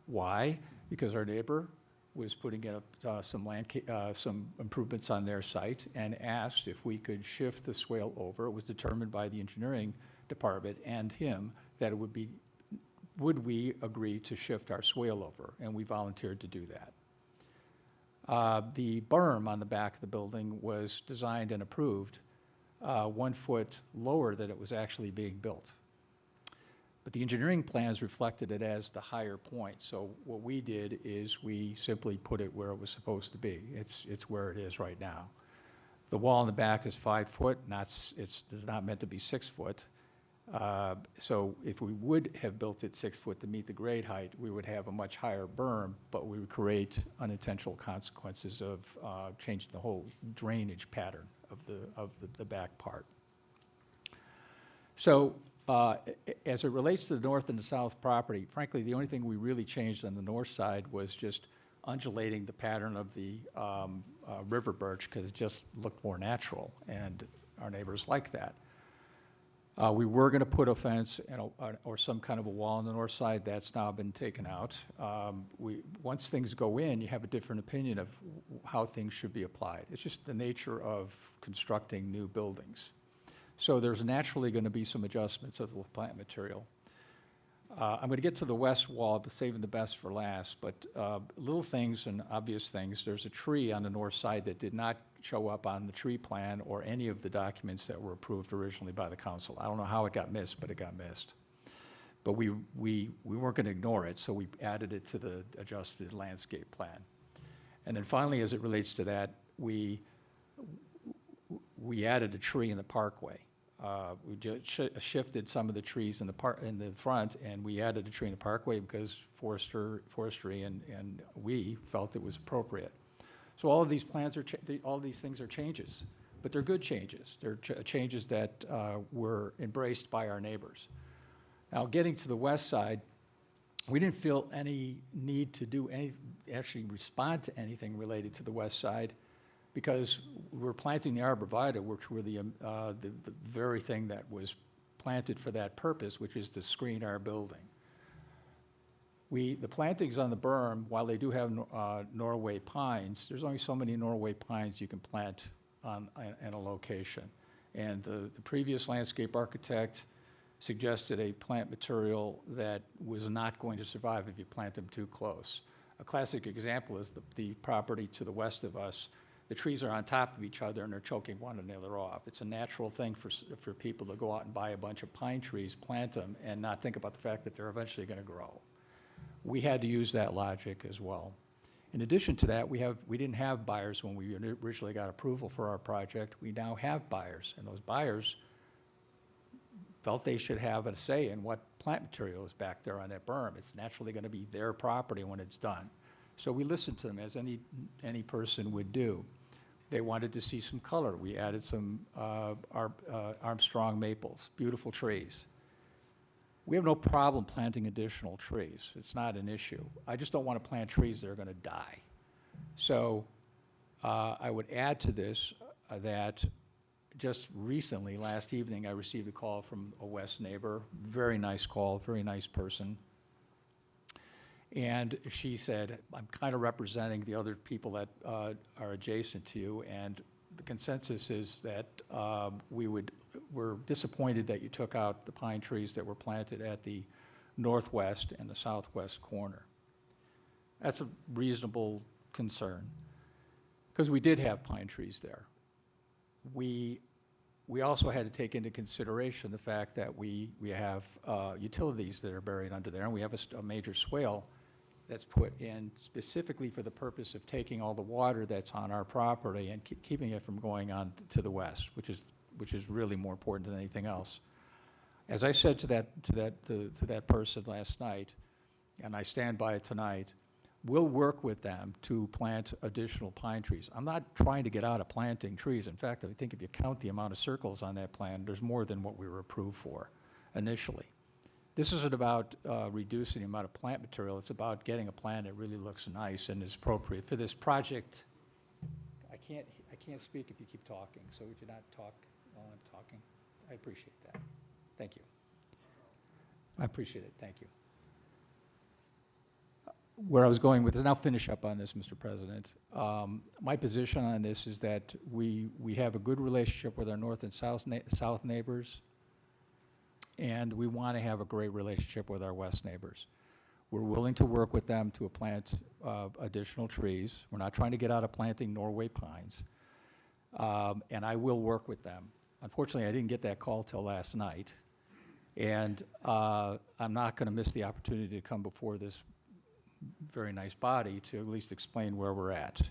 Why? Because our neighbor was putting in some improvements on their site and asked if we could shift the swale over. It was determined by the engineering department and him that it would we agree to shift our swale over, and we volunteered to do that. The berm on the back of the building was designed and approved 1 foot lower than it was actually being built. But the engineering plans reflected it as the higher point. So what we did is we simply put it where it was supposed to be. It's where it is right now. The wall in the back is 5 foot, it's not meant to be 6 foot. So if we would have built it 6 foot to meet the grade height, we would have a much higher berm, but we would create unintentional consequences of changing the whole drainage pattern of the back part. So as it relates to the north and the south property, frankly, the only thing we really changed on the north side was just undulating the pattern of the river birch because it just looked more natural, and our neighbors liked that. We were going to put a fence or some kind of a wall on the north side. That's now been taken out. Once things go in, you have a different opinion of how things should be applied. It's just the nature of constructing new buildings. So there's naturally going to be some adjustments of the plant material. I'm going to get to the west wall, but saving the best for last. But little things and obvious things. There's a tree on the north side that did not show up on the tree plan or any of the documents that were approved originally by the council. I don't know how it got missed, but it got missed. But we weren't going to ignore it, so we added it to the adjusted landscape plan. And then finally, as it relates to that, we added a tree in the parkway. We just shifted some of the trees in the front, and we added a tree in the parkway because forestry and we felt it was appropriate. So all of these plans all of these things are changes, but they're good changes. They're changes that were embraced by our neighbors. Now, getting to the west side, we didn't feel any need to actually respond to anything related to the west side, because we're planting the arborvitae, which were the very thing that was planted for that purpose, which is to screen our building. The plantings on the berm, while they do have Norway pines, there's only so many Norway pines you can plant in a location. And the previous landscape architect suggested a plant material that was not going to survive if you plant them too close. A classic example is the property to the west of us. The trees are on top of each other and they're choking one another off. It's a natural thing for people to go out and buy a bunch of pine trees, plant them, and not think about the fact that they're eventually going to grow. We had to use that logic as well. In addition to that, we didn't have buyers when we originally got approval for our project. We now have buyers, and those buyers felt they should have a say in what plant material is back there on that berm. It's naturally going to be their property when it's done. So we listened to them, as any person would do. They wanted to see some color. We added some Armstrong maples, beautiful trees. We have no problem planting additional trees. It's not an issue. I just don't want to plant trees that are going to die. So I would add to this that just recently, last evening, I received a call from a west neighbor, very nice call, very nice person. And she said, I'm kind of representing the other people that are adjacent to you, and the consensus is that we're disappointed that you took out the pine trees that were planted at the northwest and the southwest corner. That's a reasonable concern, because we did have pine trees there. We also had to take into consideration the fact that we have utilities that are buried under there, and we have a major swale that's put in specifically for the purpose of taking all the water that's on our property and keeping it from going on to the west, which is really more important than anything else. As I said to that person last night, and I stand by it tonight, we'll work with them to plant additional pine trees. I'm not trying to get out of planting trees. In fact, I think if you count the amount of circles on that plan, there's more than what we were approved for initially. This isn't about reducing the amount of plant material. It's about getting a plan that really looks nice and is appropriate for this project. I can't speak if you keep talking, so would you not talk while I'm talking? I appreciate that. Thank you. I appreciate it. Thank you. Where I was going with this, and I'll finish up on this, Mr. President. My position on this is that we have a good relationship with our north and south neighbors, and we want to have a great relationship with our west neighbors. We're willing to work with them to plant additional trees. We're not trying to get out of planting Norway pines, and I will work with them. Unfortunately, I didn't get that call till last night, and I'm not going to miss the opportunity to come before this very nice body to at least explain where we're at.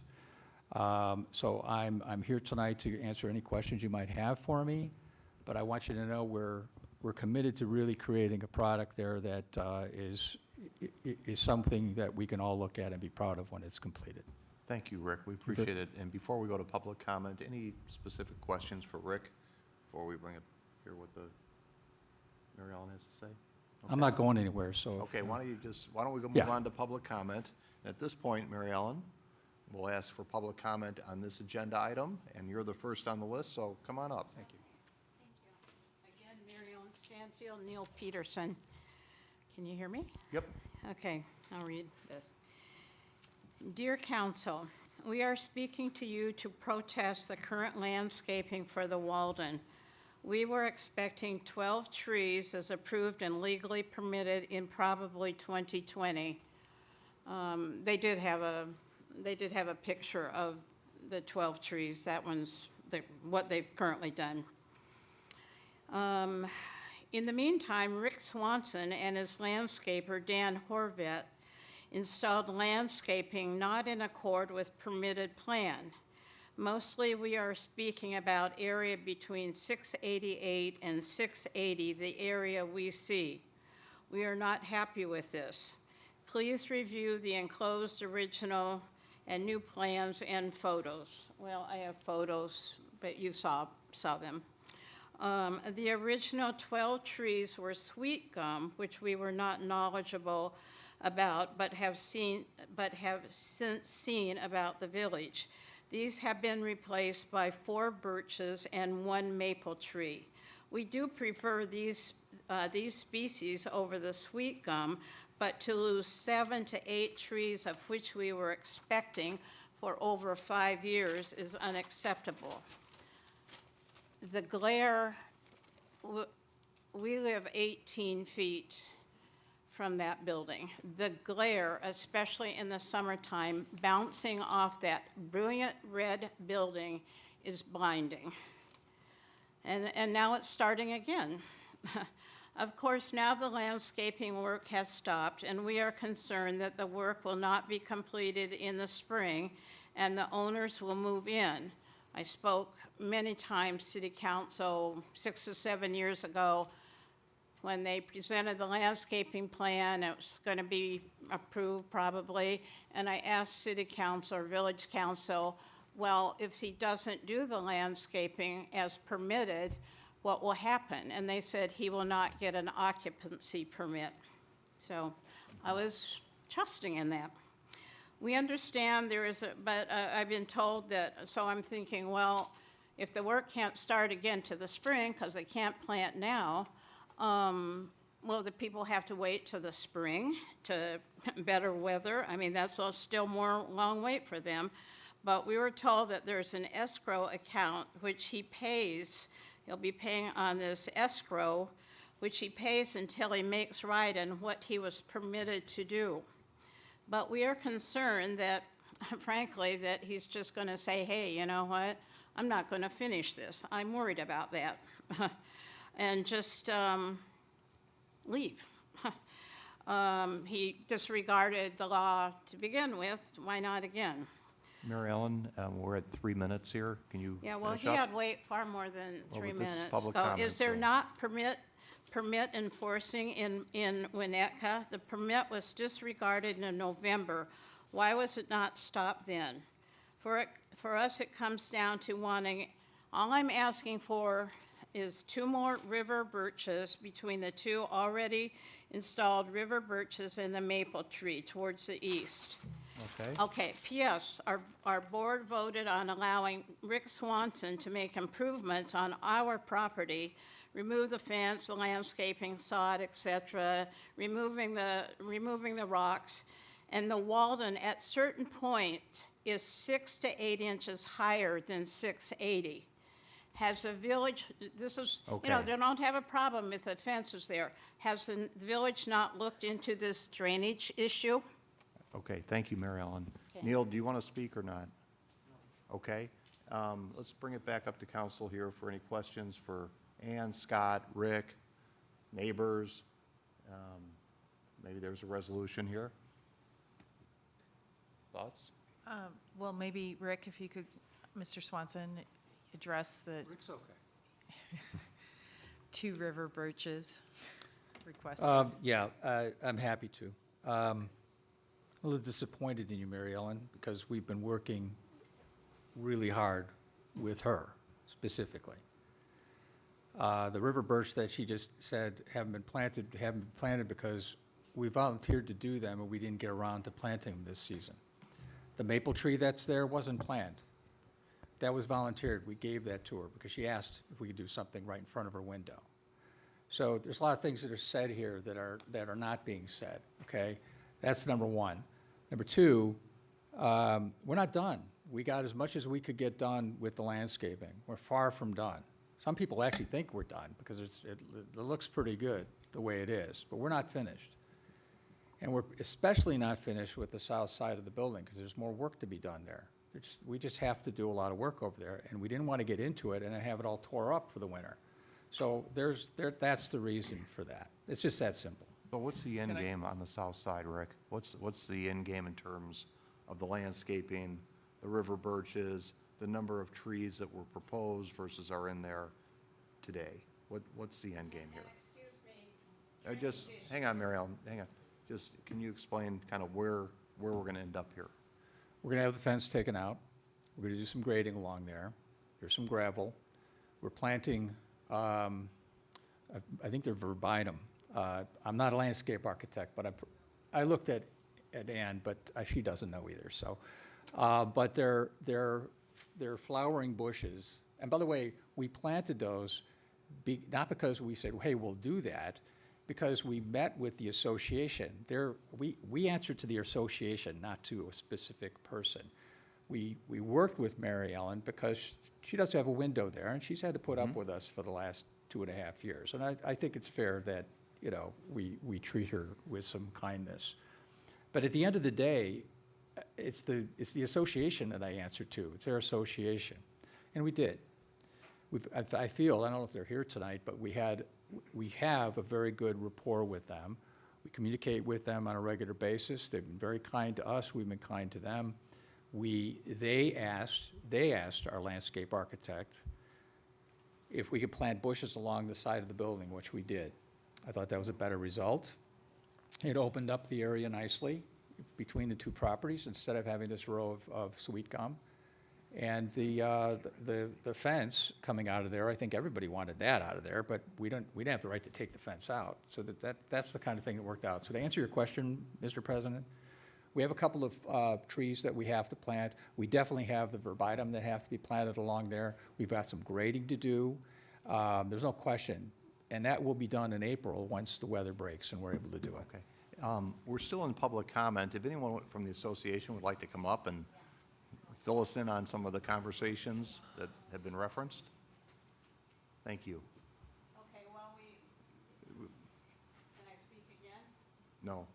So I'm here tonight to answer any questions you might have for me, but I want you to know we're committed to really creating a product there that is something that we can all look at and be proud of when it's completed. Thank you, Rick. We appreciate it. And before we go to public comment, any specific questions for Rick before we bring up here what the Mary Ellen has to say? Okay. I'm not going anywhere, so. Okay, why don't we go move Yeah. on to public comment? At this point, Mary Ellen, we'll ask for public comment on this agenda item, and you're the first on the list, so come on up. Thank you. Again, Mary Ellen Stanfield, Neil Peterson. Can you hear me? Yep. Okay, I'll read this. Dear Council, we are speaking to you to protest the current landscaping for the Walden. We were expecting 12 trees as approved and legally permitted in probably 2020. They did have a picture of the 12 trees. That one's what they've currently done. In the meantime, Rick Swanson and his landscaper, Dan Horvat, installed landscaping not in accord with permitted plan. Mostly we are speaking about area between 688 and 680, the area we see. We are not happy with this. Please review the enclosed original and new plans and photos. Well, I have photos, but you saw them. The original 12 trees were sweet gum, which we were not knowledgeable about, but have since seen about the village. These have been replaced by 4 birches and 1 maple tree. We do prefer these species over the sweet gum, but to lose 7 to 8 trees, of which we were expecting for over 5 years, is unacceptable. The glare, we live 18 feet from that building. The glare, especially in the summertime, bouncing off that brilliant red building is blinding. And now it's starting again. Of course, now the landscaping work has stopped, and we are concerned that the work will not be completed in the spring and the owners will move in. I spoke many times, City Council, 6 or 7 years ago, when they presented the landscaping plan. It was going to be approved probably, and I asked City Council or Village Council, well, if he doesn't do the landscaping as permitted, what will happen? And they said he will not get an occupancy permit. So I was trusting in that. We understand there is but I've been told that, so I'm thinking, well, if the work can't start again to the spring because they can't plant now, well, the people have to wait to the spring to better weather. I mean, that's still more long wait for them. But we were told that there's an escrow account which he pays. He'll be paying on this escrow, which he pays until he makes right in what he was permitted to do. But we are concerned that, frankly, that he's just going to say, hey, you know what? I'm not going to finish this. I'm worried about that. And just leave. He disregarded the law to begin with. Why not again? Mary Ellen, we're at 3 minutes here. Can you Yeah, well, finish he up? had wait far more than 3 but this is minutes. public So comment, is there so- not permit enforcing in Winnetka? The permit was disregarded in November. Why was it not stopped then? For us, it comes down to wanting, all I'm asking for is 2 more river birches between the 2 already installed river birches and the maple tree towards the east. Okay. Okay, P.S. Our board voted on allowing Rick Swanson to make improvements on our property, remove the fence, the landscaping, sod, et cetera, removing the rocks, and the Walden at certain point is 6 to 8 inches higher than 680. Has the village, this is, you know, Okay. they don't have a problem if the fence is there. Has the village not looked into this drainage issue? Okay, thank you, Mary Ellen. Okay. Neil, do you want to speak or not? Okay, let's bring it back up to council here for any questions for Ann, Scott, Rick, neighbors. Maybe there's a resolution here. Thoughts? Well, maybe, Rick, if you could, Mr. Swanson, address the Rick's okay. 2 river birches request. Yeah, I'm happy to. I'm a little disappointed in you, Mary Ellen, because we've been working really hard with her specifically. The river birch that she just said haven't been planted because we volunteered to do them and we didn't get around to planting them this season. The maple tree that's there wasn't planned. That was volunteered. We gave that to her because she asked if we could do something right in front of her window. So there's a lot of things that are said here that are not being said, okay? That's number one. Number two, we're not done. We got as much as we could get done with the landscaping. We're far from done. Some people actually think we're done because it looks pretty good the way it is, but we're not finished. And we're especially not finished with the south side of the building because there's more work to be done there. We just have to do a lot of work over there, and we didn't want to get into it and then have it all tore up for the winter. So that's the reason for that. It's just that simple. So what's the end game on the south side, Rick? What's the end game in terms of the landscaping, the river birches, the number of trees that were proposed versus are in there today? What's the end game here? Excuse me. Just, hang on, Mary Ellen, hang on. Just, can you explain kind of where we're going to end up here? We're going to have the fence taken out. We're going to do some grading along there. There's some gravel. We're planting, I think they're verbatim. I'm not a landscape architect, but I looked at Ann, but she doesn't know either. So, but they're flowering bushes. And by the way, we planted those not because we said, hey, we'll do that, because we met with the association. We answered to the association, not to a specific person. We worked with Mary Ellen because she does have a window there, and she's had to put up with us for the last 2.5 years. And I think it's fair that, you know, we treat her with some kindness. But at the end of the day, it's the association that I answer to. It's their association. And we did. I feel, I don't know if they're here tonight, but we have a very good rapport with them. We communicate with them on a regular basis. They've been very kind to us. We've been kind to them. They asked our landscape architect if we could plant bushes along the side of the building, which we did. I thought that was a better result. It opened up the area nicely between the two properties instead of having this row of sweet gum. And the fence coming out of there, I think everybody wanted that out of there, but we didn't have the right to take the fence out. So that's the kind of thing that worked out. So to answer your question, Mr. President, we have a couple of trees that we have to plant. We definitely have the verbatim that have to be planted along there. We've got some grading to do. There's no question. And that will be done in April once the weather breaks and we're able to do it. Okay. We're still in public comment. If anyone from the association would like to come up and fill us in on some of the conversations that have been referenced? Thank you. Okay, well, can I speak again? No.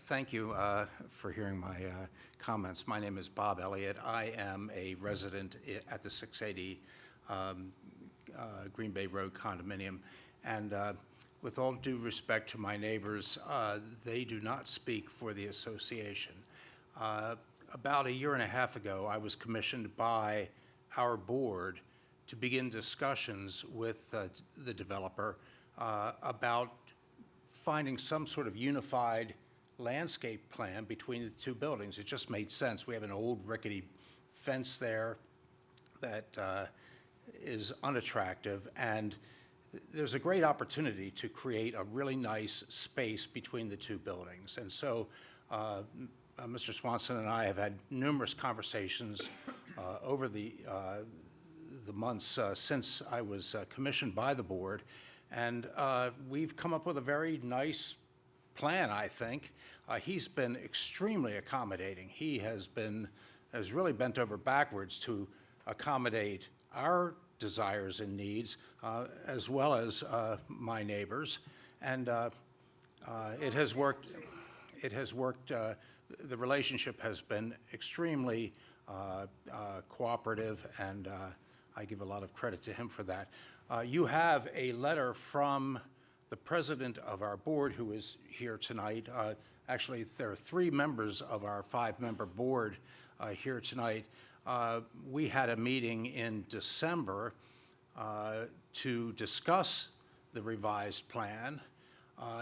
Thank you for hearing my comments. My name is Bob Elliott. I am a resident at the 680 Green Bay Road condominium. And with all due respect to my neighbors, they do not speak for the association. About 1.5 years ago, I was commissioned by our board to begin discussions with the developer about finding some sort of unified landscape plan between the two buildings. It just made sense. We have an old rickety fence there that is unattractive, and there's a great opportunity to create a really nice space between the two buildings. And so Mr. Swanson and I have had numerous conversations over the months since I was commissioned by the board, and we've come up with a very nice plan, I think. He's been extremely accommodating. He has really bent over backwards to accommodate our desires and needs, as well as my neighbors, and it has worked. It has worked. The relationship has been extremely cooperative, and I give a lot of credit to him for that. You have a letter from the president of our board who is here tonight. Actually, there are 3 members of our 5-member board here tonight. We had a meeting in December to discuss the revised plan.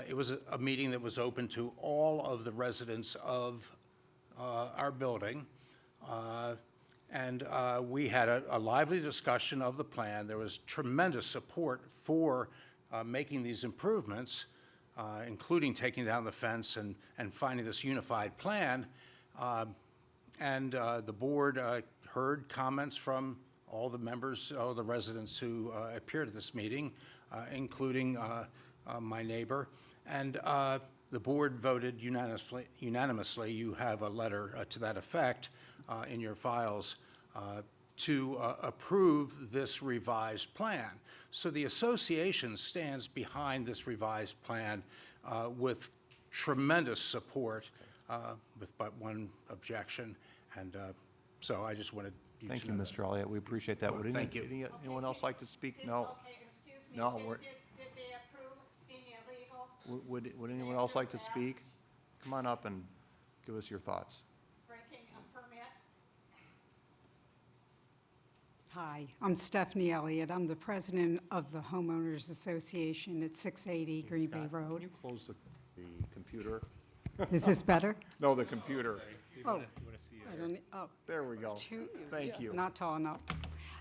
It was a meeting that was open to all of the residents of our building. And we had a lively discussion of the plan. There was tremendous support for making these improvements, including taking down the fence and finding this unified plan. And the board heard comments from all the members, all the residents who appeared at this meeting, including my neighbor. And the board voted unanimously. You have a letter to that effect in your files to approve this revised plan. So the association stands behind this revised plan with tremendous support, with but one objection. And so I just wanted you to know. Thank you, Mr. Elliott. We appreciate that. Would Thank you. Anyone else like to speak? No. Okay, excuse me. No, Did we're- they approve being illegal, Would anyone else like to speak? Come on up and give us your thoughts. breaking a permit? Hi, I'm Stephanie Elliott. I'm the president of the Homeowners Association at 680 Green Bay Scott, Can Road. you close the computer? Is this better? No, the computer. Oh, I don't, oh, There we go. Thank you. not tall enough.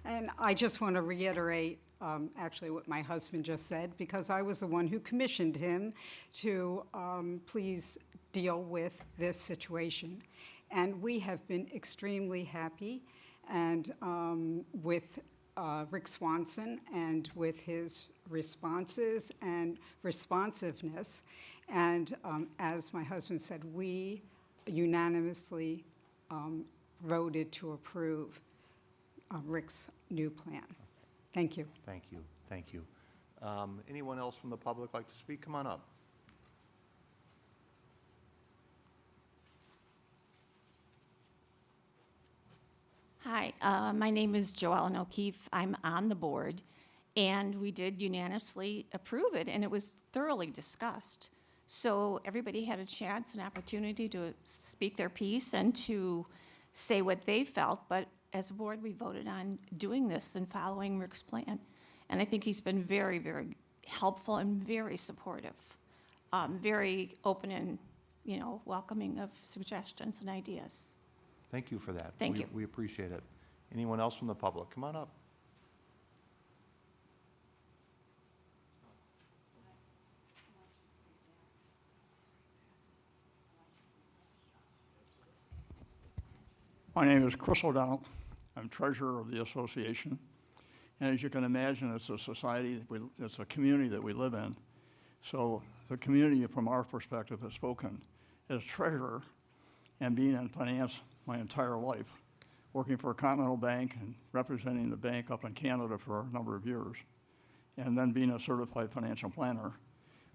And I just want to reiterate, actually, what my husband just said, because I was the one who commissioned him to please deal with this situation. And we have been extremely happy and with Rick Swanson and with his responses and responsiveness. And as my husband said, we unanimously voted to approve Rick's new plan. Thank you. Thank you. Thank you. Anyone else from the public like to speak? Come on up. Hi, my name is Joellen O'Keefe. I'm on the board, and we did unanimously approve it, and it was thoroughly discussed. So everybody had a chance, an opportunity to speak their piece and to say what they felt, but as a board, we voted on doing this and following Rick's plan. And I think he's been very, very helpful and very supportive, very open and, welcoming of suggestions and ideas. Thank you for that. Thank you. We appreciate it. Anyone else from the public? Come on up. My name is Chris O'Donnell. I'm treasurer of the association. And as you can imagine, it's a society, it's a community that we live in. So the community, from our perspective, has spoken. As treasurer and being in finance my entire life, working for a Continental Bank and representing the bank up in Canada for a number of years, and then being a certified financial planner,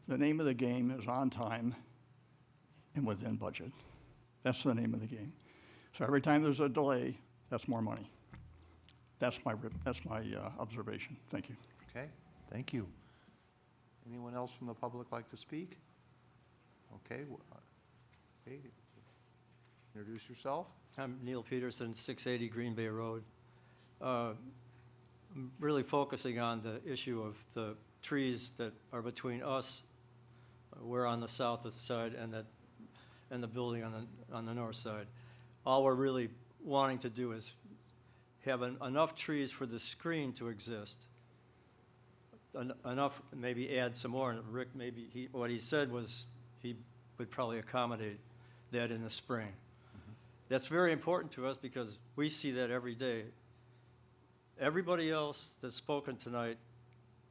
the name of the game is on time and within budget. That's the name of the game. So every time there's a delay, that's more money. That's my observation. Thank you. Okay, thank you. Anyone else from the public like to speak? Okay, okay. Introduce yourself. I'm Neil Peterson, 680 Green Bay Road. I'm really focusing on the issue of the trees that are between us. We're on the south side and the building on the north side. All we're really wanting to do is have enough trees for the screen to exist. Enough, maybe add some more. And Rick, what he said was he would probably accommodate that in the spring. Mm-hmm. That's very important to us because we see that every day. Everybody else that's spoken tonight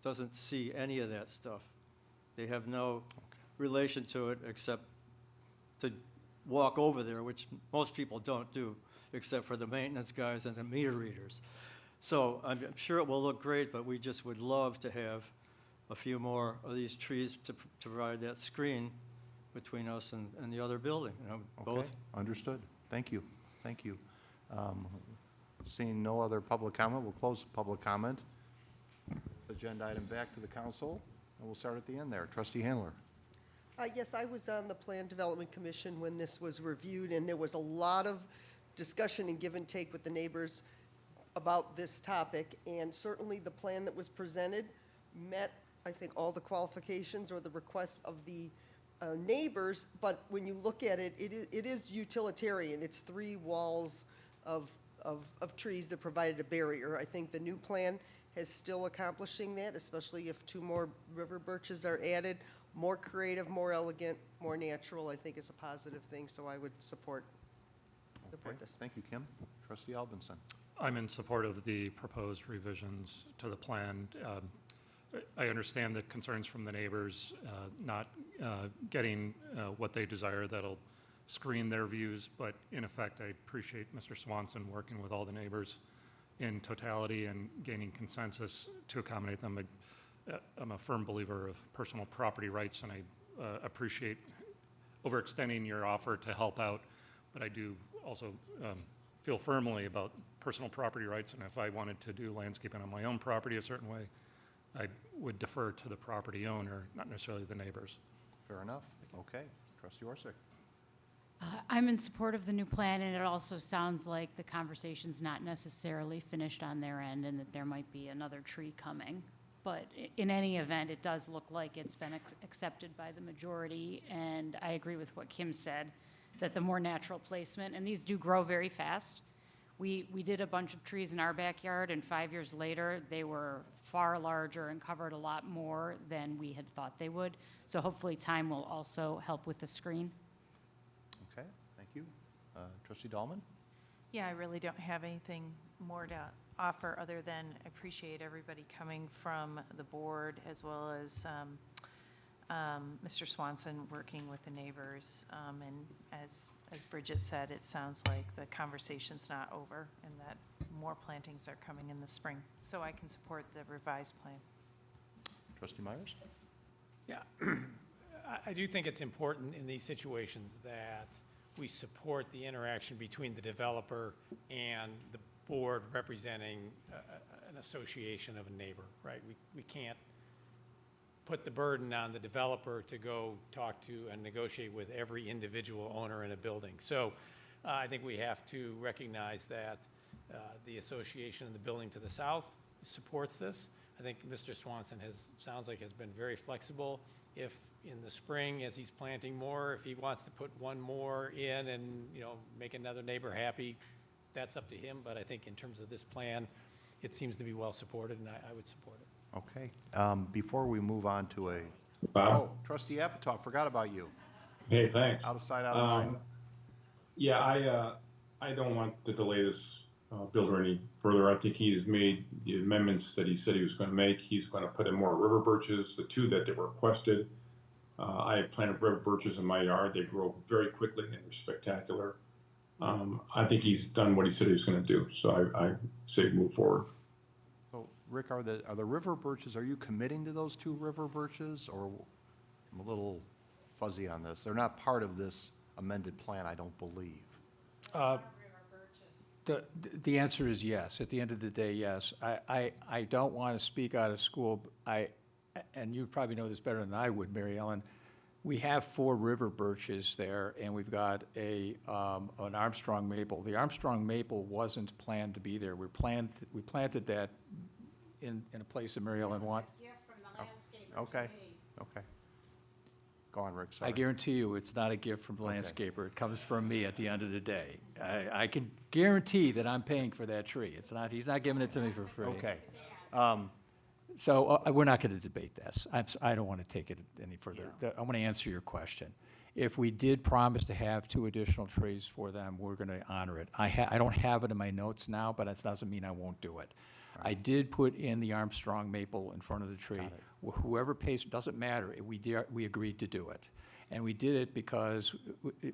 doesn't see any of that stuff. They have no relation to it except to walk over there, which most people don't do, except for the maintenance guys and the meter readers. So I'm sure it will look great, but we just would love to have a few more of these trees to provide that screen between us and the other building. Both. Understood. Thank you. Thank you. Seeing no other public comment, we'll close the public comment. Agenda item back to the council, and we'll start at the end there. Trustee Handler. Yes, I was on the Plan Development Commission when this was reviewed, and there was a lot of discussion and give and take with the neighbors about this topic, and certainly the plan that was presented met, I think, all the qualifications or the requests of the neighbors, but when you look at it, it is utilitarian. It's 3 walls of trees that provided a barrier. I think the new plan is still accomplishing that, especially if 2 more river birches are added. More creative, more elegant, more natural, I think is a positive thing, so I would support this. Thank you, Kim. Trustee Albinson. I'm in support of the proposed revisions to the plan. I understand the concerns from the neighbors not getting what they desire that'll screen their views, but in effect, I appreciate Mr. Swanson working with all the neighbors in totality and gaining consensus to accommodate them. I'm a firm believer of personal property rights, and I appreciate overextending your offer to help out, but I do also feel firmly about personal property rights, and if I wanted to do landscaping on my own property a certain way, I would defer to the property owner, not necessarily the neighbors. Fair enough. Okay. Trustee Orsic. I'm in support of the new plan, and it also sounds like the conversation's not necessarily finished on their end and that there might be another tree coming. But in any event, it does look like it's been accepted by the majority, and I agree with what Kim said, that the more natural placement, and these do grow very fast. We did a bunch of trees in our backyard, and 5 years later, they were far larger and covered a lot more than we had thought they would. So hopefully time will also help with the screen. Okay, thank you. Trustee Dahlman? Yeah, I really don't have anything more to offer other than appreciate everybody coming from the board as well as Mr. Swanson working with the neighbors. And as Bridget said, it sounds like the conversation's not over and that more plantings are coming in the spring. So I can support the revised plan. Trustee Myers? Yeah, I do think it's important in these situations that we support the interaction between the developer and the board representing an association of a neighbor, right? We can't put the burden on the developer to go talk to and negotiate with every individual owner in a building. So I think we have to recognize that the association in the building to the south supports this. I think Mr. Swanson sounds like has been very flexible. If in the spring, as he's planting more, if he wants to put one more in and, you know, make another neighbor happy, that's up to him. But I think in terms of this plan, it seems to be well supported, and I would support it. Okay. Before we move on to a, Bob? Trustee Apatow, forgot about you. Hey, thanks. Out of sight, out of mind. Yeah, I don't want to delay this builder any further. I think he has made the amendments that he said he was going to make. He's going to put in more river birches, the two that they requested. I have planted river birches in my yard. They grow very quickly and they're spectacular. I think he's done what he said he was going to do, so I say move forward. So, Rick, are the river birches, are you committing to those two river birches, or I'm a little fuzzy on this? They're not part of this amended plan, I don't believe. The answer is yes. At the end of the day, yes. I don't want to speak out of school. And you probably know this better than I would, Mary Ellen. We have 4 river birches there, and we've got an Armstrong maple. The Armstrong maple wasn't planned to be there. We planted that in a place that Mary Ellen wanted. Okay, okay. Go on, Rick, sorry. I guarantee you, it's not a gift from the landscaper. It comes from me at the end of the day. I can guarantee that I'm paying for that tree. It's not, he's not giving it to me for free. Okay. So we're not going to debate this. I don't want to take it any further. I want to answer your question. If we did promise to have 2 additional trees for them, we're going to honor it. I don't have it in my notes now, but that doesn't mean I won't do it. I did put in the Armstrong maple in front of the tree. Whoever pays, doesn't matter. We agreed to do it. And we did it because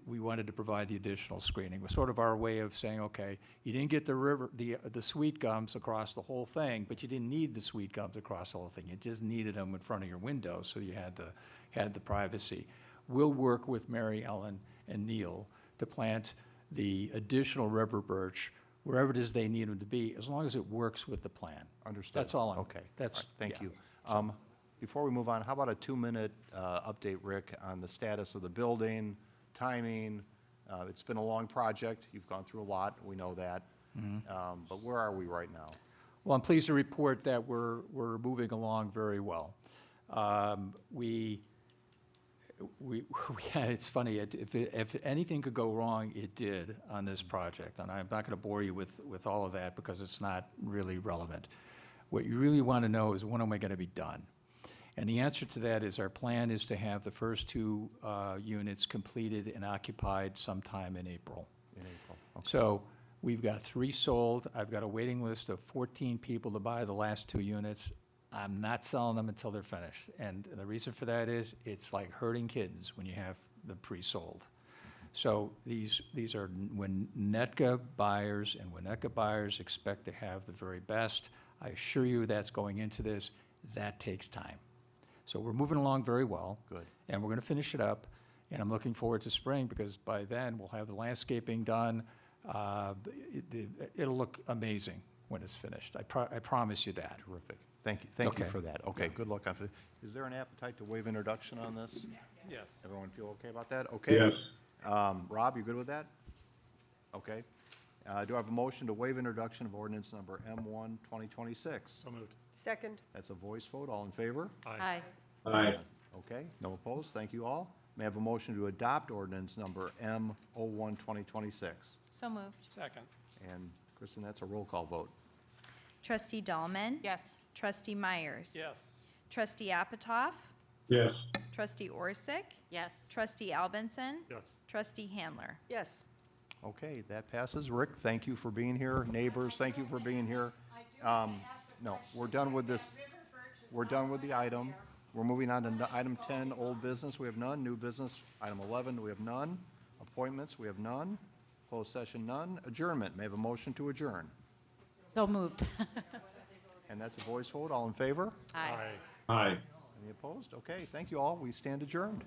we wanted to provide the additional screening. It was sort of our way of saying, okay, you didn't get the sweet gums across the whole thing, but you didn't need the sweet gums across the whole thing. You just needed them in front of your window, so you had the privacy. We'll work with Mary Ellen and Neil to plant the additional river birch wherever it is they need them to be, as long as it works with the plan. Understood. That's all I'm. Okay. That's, All right, thank yeah. you. Before we move on, how about a 2-minute update, Rick, on the status of the building, timing? It's been a long project. You've gone through a lot. We know that. But where are we right now? Well, I'm pleased to report that we're moving along very well. It's funny, if anything could go wrong, it did on this project. And I'm not going to bore you with all of that because it's not really relevant. What you really want to know is, when am I going to be done? And the answer to that is, our plan is to have the first 2 units completed and occupied sometime in April. In April, okay. So we've got 3 sold. I've got a waiting list of 14 people to buy the last 2 units. I'm not selling them until they're finished. And the reason for that is, it's like herding kittens when you have them pre-sold. So these are when Winnetka buyers, and Winnetka buyers expect to have the very best. I assure you that's going into this. That takes time. So we're moving along very well. Good. And we're going to finish it up. And I'm looking forward to spring because by then we'll have the landscaping done. It'll look amazing when it's finished. I promise you that. Terrific. Thank you Okay. for that. Okay, good luck on it. Is there an appetite to waive introduction on this? Yes. Everyone feel okay about that? Okay. Yes. Rob, you good with that? Okay. Do I have a motion to waive introduction of ordinance number M1, 2026? So moved. Second. That's a voice vote. All in favor? Aye. Aye. Okay, no opposed. Thank you all. May I have a motion to adopt ordinance number M01, 2026? So moved. Second. And Kristen, that's a roll call vote. Trustee Dahlman? Yes. Trustee Myers? Yes. Trustee Apatoff? Yes. Trustee Orsick? Yes. Trustee Albinson? Yes. Trustee Handler? Yes. Okay, that passes. Rick, thank you for being here. Neighbors, thank you for being here. No, we're done with this. We're done with the item. We're moving on to item 10, old business. We have none. New business, item 11, we have none. Appointments, we have none. Closed session, none. Adjournment, may I have a motion to adjourn? So moved. And that's a voice vote. All in favor? Aye. Aye. Any opposed? Okay, thank you all. We stand adjourned.